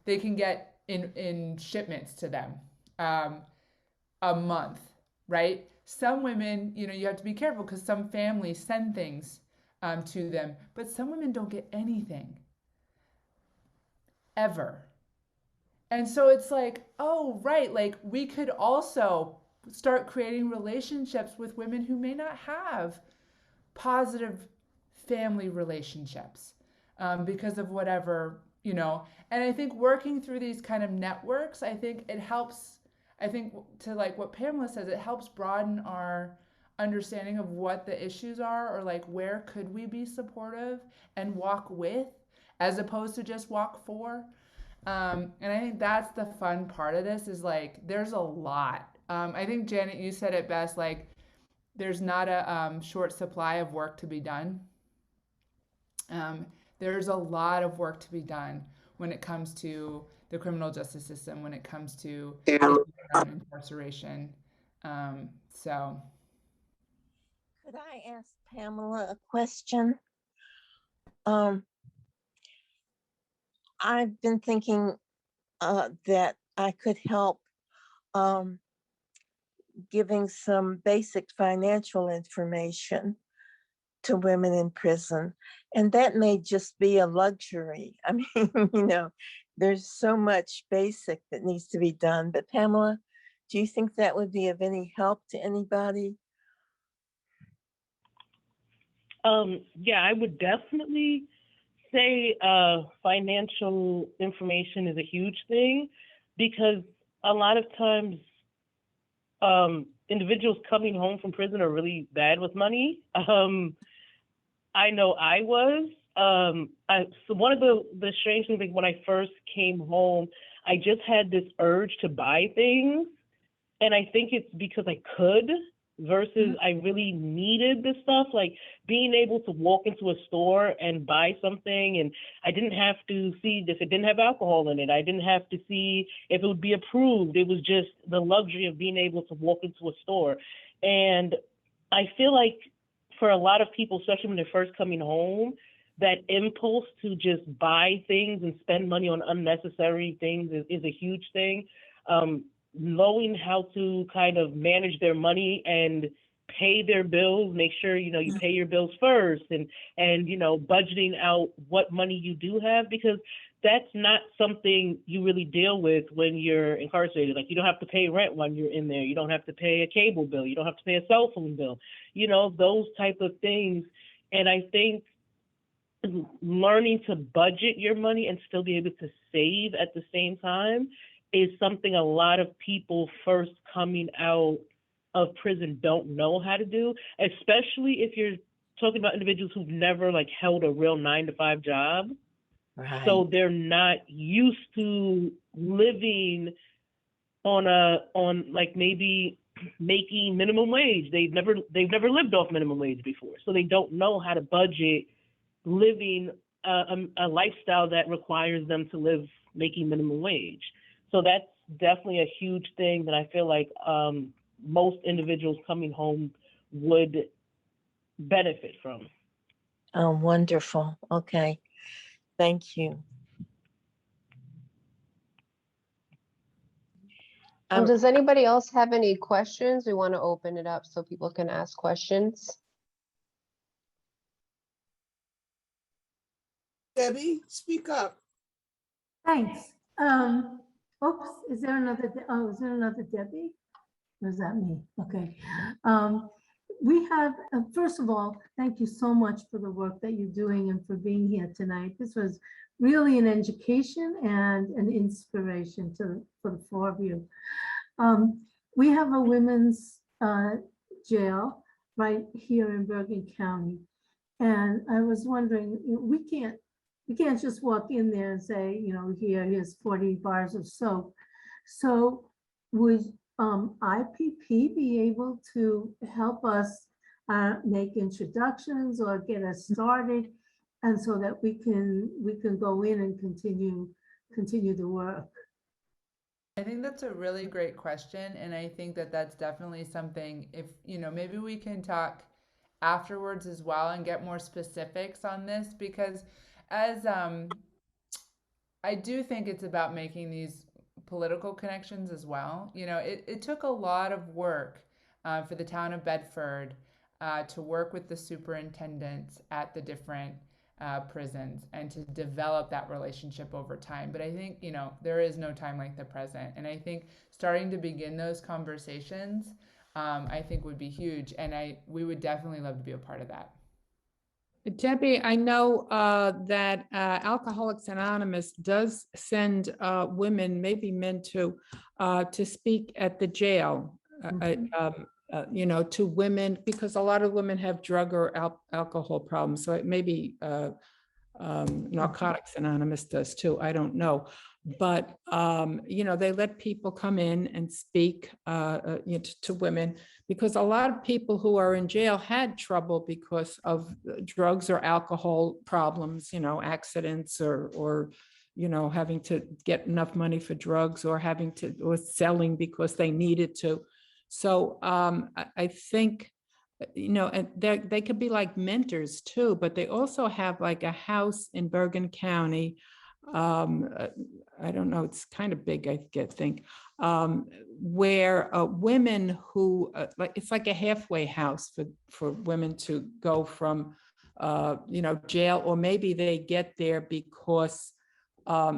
they can get in shipments to them a month, right? Some women, you have to be careful because some families send things to them, but some women don't get anything ever. And so it's like, oh, right, like we could also start creating relationships with women who may not have positive family relationships because of whatever, And I think working through these kind of networks, I think it helps. I think to like what Pamela says, it helps broaden our understanding of what the issues are, or like where could we be supportive and walk with, as opposed to just walk for. And I think that's the fun part of this, is like there's a lot. I think, Janet, you said it best, like there's not a short supply of work to be done. There's a lot of work to be done when it comes to the criminal justice system, when it comes to incarceration. So. Could I ask Pamela a question? I've been thinking that I could help giving some basic financial information to women in prison. And that may just be a luxury. I mean, there's so much basic that needs to be done. But Pamela, do you think that would be of any help to anybody? Yeah, I would definitely say financial information is a huge thing, because a lot of times individuals coming home from prison are really bad with money. I know I was. So one of the strange things, like when I first came home, I just had this urge to buy things. And I think it's because I could, versus I really needed this stuff, like being able to walk into a store and buy something, and I didn't have to see if it didn't have alcohol in it. I didn't have to see if it would be approved. It was just the luxury of being able to walk into a store. And I feel like for a lot of people, especially when they're first coming home, that impulse to just buy things and spend money on unnecessary things is a huge thing. Knowing how to kind of manage their money and pay their bills, make sure, you pay your bills first, and budgeting out what money you do have, because that's not something you really deal with when you're incarcerated. Like, you don't have to pay rent when you're in there. You don't have to pay a cable bill. You don't have to pay a cell phone bill, those type of things. And I think learning to budget your money and still be able to save at the same time is something a lot of people first coming out of prison don't know how to do, especially if you're talking about individuals who've never held a real 9-to-5 job. Right. So they're not used to living on maybe making minimum wage. They've never lived off minimum wage before. So they don't know how to budget living a lifestyle that requires them to live making minimum wage. So that's definitely a huge thing that I feel like most individuals coming home would benefit from. Oh, wonderful. Okay. Thank you. Does anybody else have any questions? We want to open it up so people can ask questions. Debbie, speak up. Thanks. Oops, is there another, is there another Debbie? Or is that me? Okay. We have, first of all, thank you so much for the work that you're doing and for being here tonight. This was really an education and an inspiration for the four of you. We have a women's jail right here in Bergen County. And I was wondering, we can't just walk in there and say, here's 40 bars of soap. So would IPP be able to help us make introductions or get us started, and so that we can go in and continue the work? I think that's a really great question, and I think that that's definitely something, if maybe we can talk afterwards as well and get more specifics on this, because as I do think it's about making these political connections as well. It took a lot of work for the town of Bedford to work with the superintendents at the different prisons and to develop that relationship over time. But I think, there is no time like the present. And I think starting to begin those conversations, I think would be huge. And we would definitely love to be a part of that. Debbie, I know that Alcoholics Anonymous does send women, maybe men too, to speak at the jail, to women, because a lot of women have drug or alcohol problems. So it may be Narcotics Anonymous does too. I don't know. But, they let people come in and speak to women, because a lot of people who are in jail had trouble because of drugs or alcohol problems, accidents or having to get enough money for drugs or or selling because they needed to. So I think, and they could be like mentors too, but they also have like a house in Bergen County. I don't know, it's kind of big, I think, where women who, it's like a halfway house for women to go from, jail, or maybe they get there because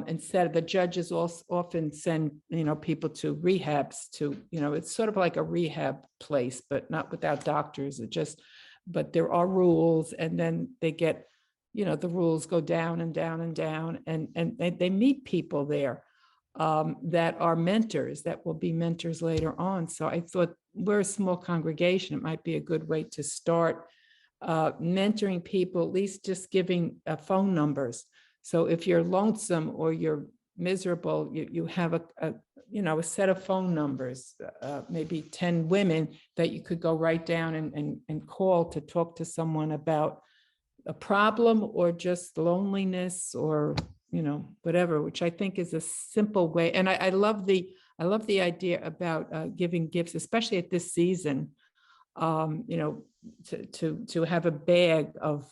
instead of the judges often send, people to rehabs it's sort of like a rehab place, but not without doctors. But there are rules, and then they get, the rules go down and down and down, and they meet people there that are mentors, that will be mentors later on. So I thought, we're a small congregation, it might be a good way to start mentoring people, at least just giving phone numbers. So if you're lonesome or you're miserable, you have a set of phone numbers, maybe 10 women that you could go right down and call to talk to someone about a problem or just loneliness or whatever, which I think is a simple way. And I love the idea about giving gifts, especially at this season, to have a bag of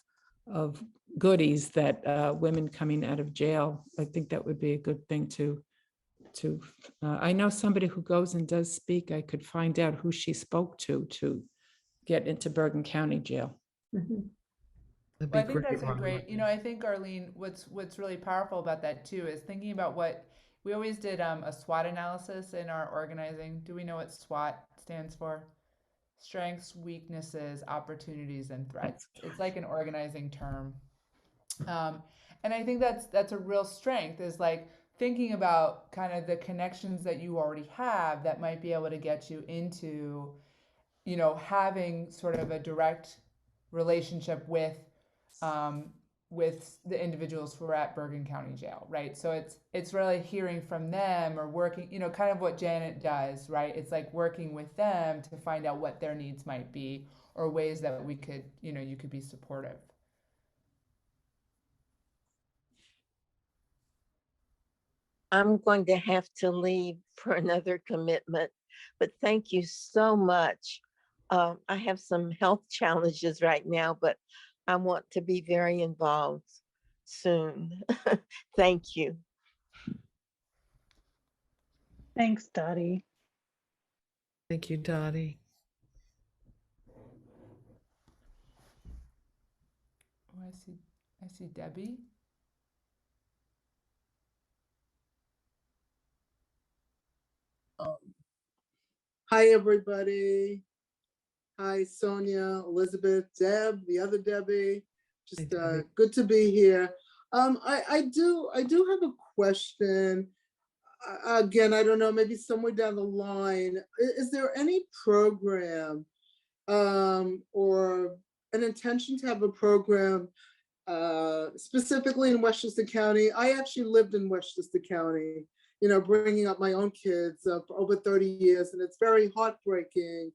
goodies that women coming out of jail. I think that would be a good thing to I know somebody who goes and does speak. I could find out who she spoke to get into Bergen County Jail. Mhm. That'd Well, I be think great, that's a Ron. great, I think, Arlene, what's really powerful about that too is thinking about what we always did a SWOT analysis in our organizing. Do we know what SWOT stands for? Strengths, weaknesses, opportunities, and threats. It's like an organizing term. And I think that's a real strength, is like thinking about kind of the connections that you already have that might be able to get you into, having sort of a direct relationship with the individuals who are at Bergen County Jail, right? So it's really hearing from them, or working, kind of what Janet does, right? It's like working with them to find out what their needs might be, or ways that we could, you could be supportive. I'm going to have to leave for another commitment, but thank you so much. I have some health challenges right now, but I want to be very involved soon. Thank you. Thanks, Dottie. Thank you, Dottie. Oh, I see Debbie. Hi, everybody. Hi, Sonia, Elizabeth, Deb, the other Debbie. Just Debbie. good to be here. I do have a question. Again, I don't know, maybe somewhere down the line, is there any program or an intention to have a program specifically in Westchester County? I actually lived in Westchester County, you know, bringing up my own kids for over 30 years, and it's very heartbreaking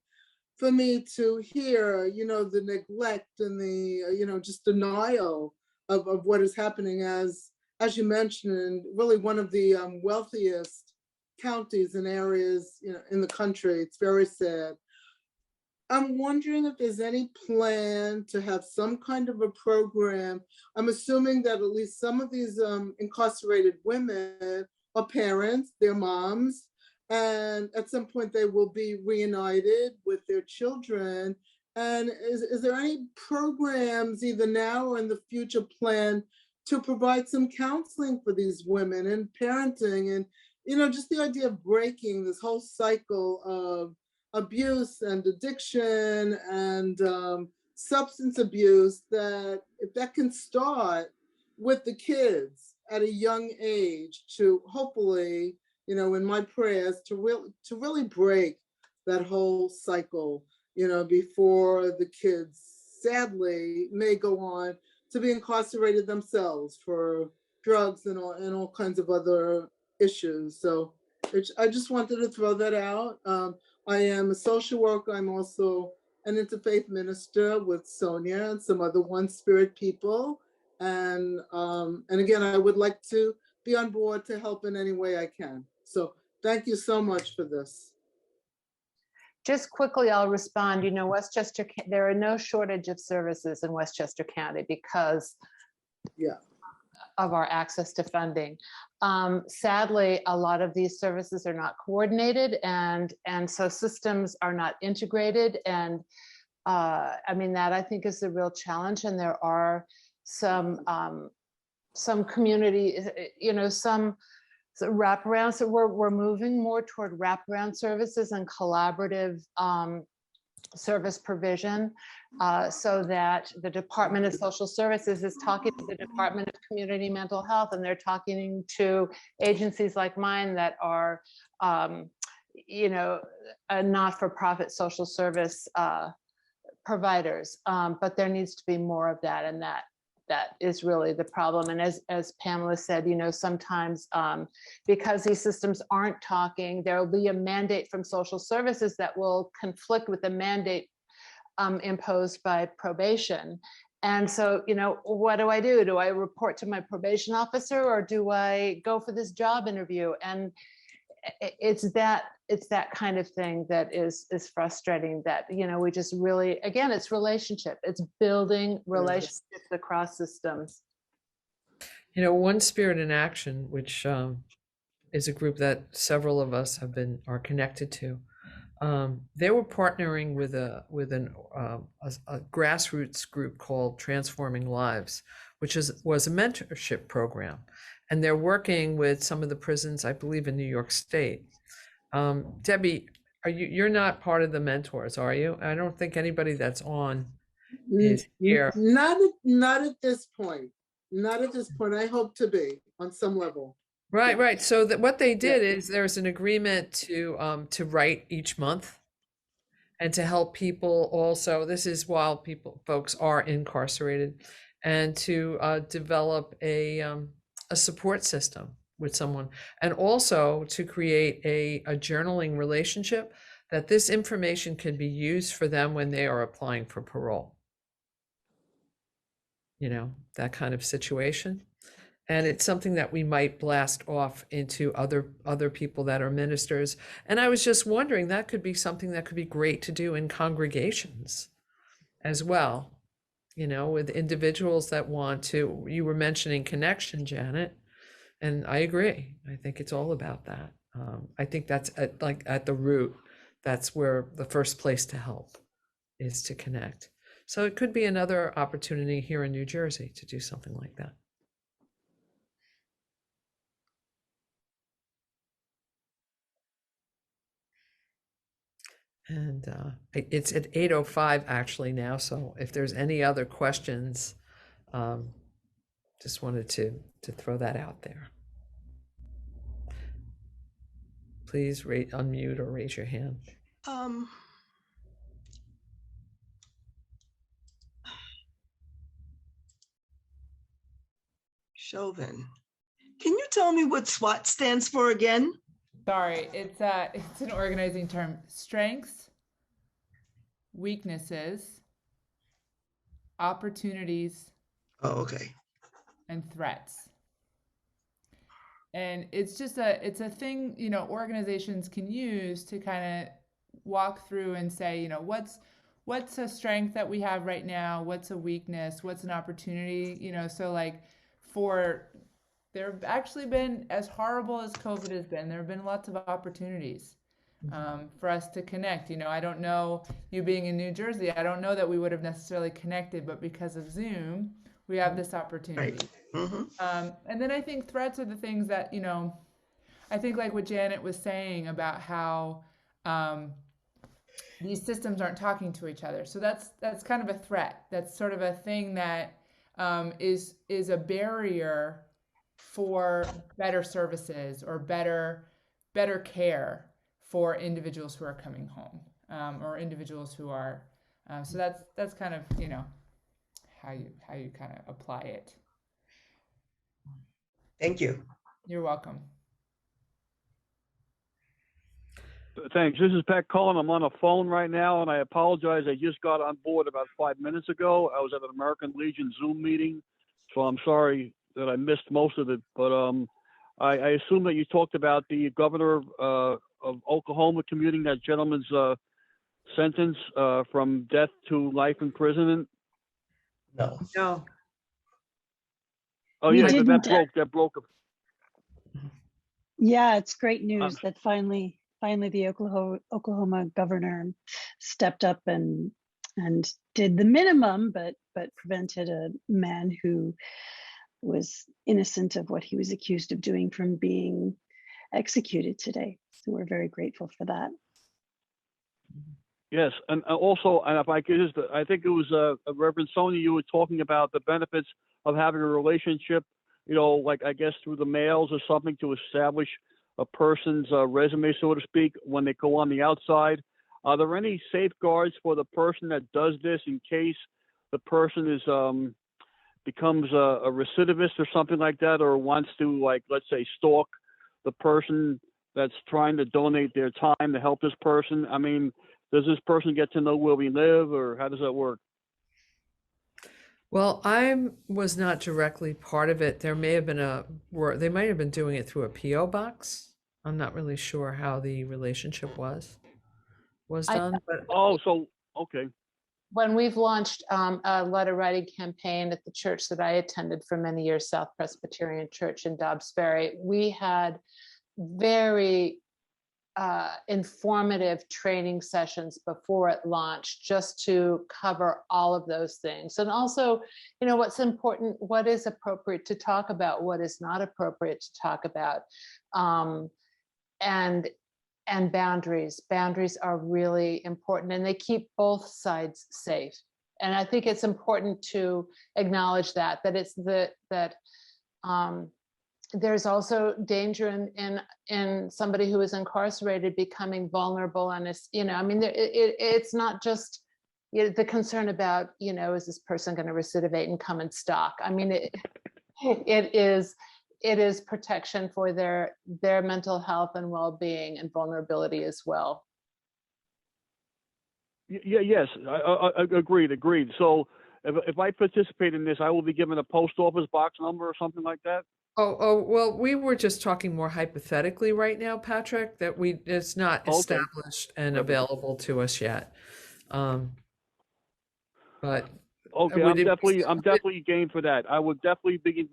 for me to hear, you know, the neglect and the, you know, just denial of what is happening as you mentioned, really one of the wealthiest counties and areas, you know, in the country. It's very sad. I'm wondering if there's any plan to have some kind of a program. I'm assuming that at least some of these incarcerated women are parents, they're moms, and at some point they will be reunited with their children. And is there any programs either now or in the future plan to provide some counseling for these women and parenting and, you know, just the idea of breaking this whole cycle of abuse and addiction and substance abuse, that if that can start with the kids at a young age to hopefully, you know, in my prayers to really break that whole cycle, you know, before the kids sadly may go on to be incarcerated themselves for drugs and all kinds of other issues. So I just wanted to throw that out. I am a social worker. I'm also an interfaith minister with Sonia and some other One Spirit people. And again, I would like to be on board to help in any way I can. So thank you so much for this. Just quickly, I'll respond. You know, Westchester, there are no shortage of services in Westchester County because of our access to funding. Sadly, a lot of these services are not coordinated, and so systems are not integrated. And I mean, that I think is the real challenge. And there are some community, you know, some wraparound. So we're moving more toward wraparound services and collaborative service provision, so that the Department of Social Services is talking to the Department of Community Mental Health, and they're talking to agencies like mine that are, you know, not-for-profit social service providers. But there needs to be more of that, and that is really the problem. And as Pamela said, you know, sometimes because these systems aren't talking, there will be a mandate from social services that will conflict with the mandate imposed by probation. And so, you know, what do? Do I report to my probation officer, or do I go for this job interview? And it's that kind of thing that is frustrating, that, you know, we just really, again, it's relationship. It's building relationships across systems. You know, One Spirit in Action, which is a group that several of us are connected to. They were partnering with a grassroots group called Transforming Lives, which was a mentorship program, and they're working with some of the prisons, I believe, in New York State. Debbie, you're not part of the mentors, are you? I don't think anybody that's on is here. Not at this point. Not at this point. I hope to be on some level. Right. So what they did is there's an agreement to write each month and to help people also. This is while folks are incarcerated, and to develop a support system with someone, and also to create a journaling relationship that this information can be used for them when they are applying for parole. You know, that kind of situation. And it's something that we might blast off into other people that are ministers. And I was just wondering, that could be something that could be great to do in congregations as well, you know, with individuals that want to. You were mentioning connection, Janet, and I agree. I think it's all about that. I think that's at the root. That's where the first place to help is, to connect. So it could be another opportunity here in New Jersey to do something like that. And it's at 8:05 actually now, so if there's any other questions, just wanted to throw that out there. Please unmute or raise your hand. Chauvin. Can you tell me what SWAT stands for again? Sorry, it's an organizing term. Strengths, weaknesses, opportunities, Oh, okay. and threats. And it's just it's a thing, you know, organizations can use to kind of walk through and say, you know, what's a strength that we have right now? What's a weakness? What's an opportunity? You know, so like there have actually been, as horrible as COVID has been, there have been lots of opportunities for us to connect. You know, I don't know, you being in New Jersey, I don't know that we would have necessarily connected, but because of Zoom, we have this opportunity. Right. Mm-hmm. And then I think threats are the things that, you know, I think like what Janet was saying about how these systems aren't talking to each other. So that's kind of a threat. That's sort of a thing that is a barrier for better services or better care for individuals who are coming home or individuals who are. So that's kind of, you know, how you kind of apply it. Thank you. You're welcome. Thanks. This is Pat Cullen. I'm on a phone right now, and I apologize. I just got on board about 5 minutes ago. I was at an American Legion Zoom meeting, so I'm sorry that I missed most of it. But I assume that you talked about the governor of Oklahoma commuting that gentleman's sentence from death to life imprisonment. No. No. Oh We yeah, didn't, that broke. Yeah, it's great news that finally the Oklahoma governor stepped up and did the minimum, but prevented a man who was innocent of what he was accused of doing from being executed today. So we're very grateful for that. Yes, and also, and if I could just, I think it was Reverend Sonia, you were talking about the benefits of having a relationship, you know, like I guess through the mails or something to establish a person's resume, so to speak, when they go on the outside. Are there any safeguards for the person that does this in case the person is becomes a recidivist or something like that, or wants to, like, let's say, stalk the person that's trying to donate their time to help this person? I mean, does this person get to know where we live, or how does that work? Well, I was not directly part of it. There may have been they might have been doing it through a PO box. I'm not really sure how the relationship was done, but Oh, so okay. When we've launched a letter writing campaign at the church that I attended for many years, South Presbyterian Church in Dobbs Ferry, we had very informative training sessions before it launched, just to cover all of those things. And also, you know, what's important, what is appropriate to talk about, what is not appropriate to talk about, and boundaries. Boundaries are really important, and they keep both sides safe. And I think it's important to acknowledge that it's there's also danger in somebody who is incarcerated becoming vulnerable, and it's, you know, I mean, it's not just, you know, the concern about, you know, is this person going to recidivate and come and stalk? I mean, it is protection for their mental health and well-being and vulnerability as well. Yeah, yes, I agreed. So if I participate in this, I will be given a post office box number or something like that? Oh, well, we were just talking more hypothetically right now, Patrick, that it's not established and available to us yet. But okay, I'm definitely game for that. I would definitely be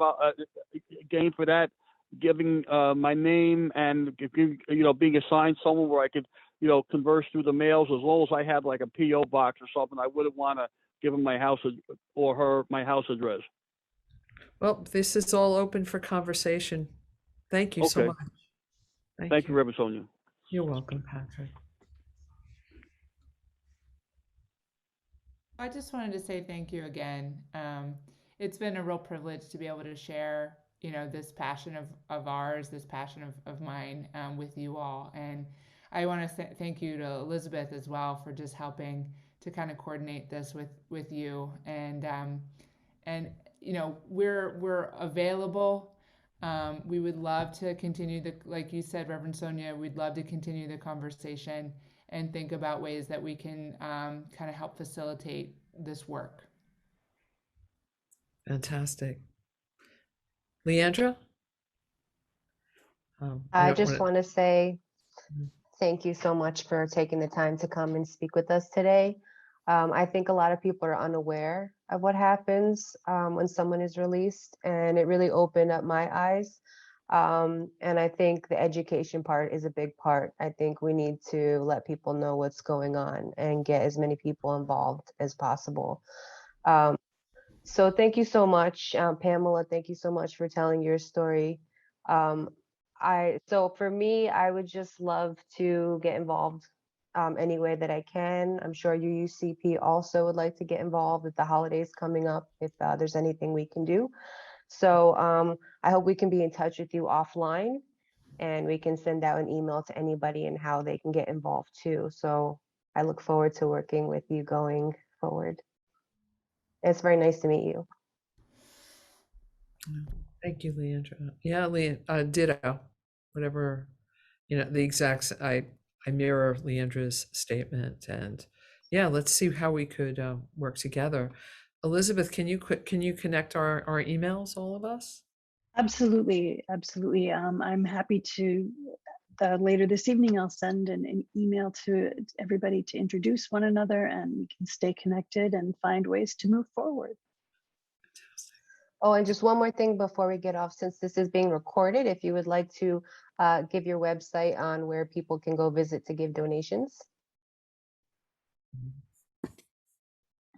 game for that, giving my name and, you know, being assigned someone where I could, you know, converse through the mails. As long as I had like a PO box or something, I wouldn't want to give him my house or her my house address. Well, this is all open for conversation. Thank you so Okay. much. Thank you, Reverend Sonia. You're welcome, Patrick. I just wanted to say thank you again. It's been a real privilege to be able to share, this passion of ours, this passion of mine with you all. And I want to thank you to Elizabeth as well for just helping to kind of coordinate this with you. And we're available. We would love to continue like you said, Reverend Sonia, we'd love to continue the conversation and think about ways that we can kind of help facilitate this work. Fantastic. Leandra? I don't just wanna- want to say Mhm. thank you so much for taking the time to come and speak with us today. I think a lot of people are unaware of what happens when someone is released, and it really opened up my eyes. And I think the education part is a big part. I think we need to let people know what's going on and get as many people involved as possible. So thank you so much, Pamela. Thank you so much for telling your story. So for me, I would just love to get involved any way that I can. I'm sure UUCP also would like to get involved with the holidays coming up if there's anything we can do. So I hope we can be in touch with you offline, and we can send out an email to anybody and how they can get involved too. So I look forward to working with you going forward. It's very nice to meet you. Thank you, Leandra. Yeah, ditto. Whatever, the exact, I mirror Leandra's statement, and yeah, let's see how we could work together. Elizabeth, can you connect our emails, all of us? Absolutely, absolutely. I'm happy to, later this evening, I'll send an email to everybody to introduce one another, and we can stay connected and find ways to move forward. Oh, and just one more thing before we get off, since this is being recorded, if you would like to give your website on where people can go visit to give donations.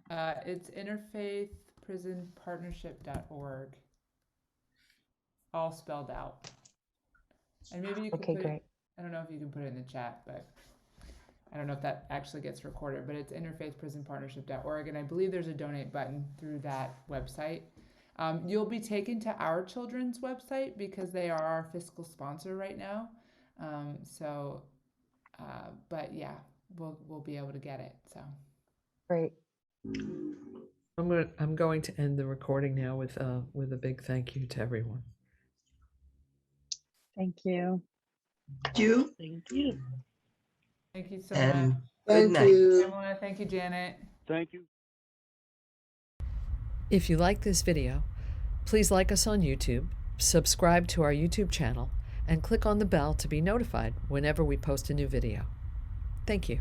It's interfaithprisonpartnership.org, all spelled out. And maybe you can Okay, put great. I don't know if you can put it in the chat, but I don't know if that actually gets recorded, but it's interfaithprisonpartnership.org. And I believe there's a donate button through that website. You'll be taken to our children's website because they are our fiscal sponsor right now. But yeah, we'll be able to get it. So Great. I'm going to end the recording now with a big thank you to everyone. Thank you. Thank you. Thank you. thank you so And much. good Thank night. you. Pamela, thank you, Janet. Thank you. If you like this video, please like us on YouTube, subscribe to our YouTube channel, and click on the bell to be notified whenever we post a new video. Thank you.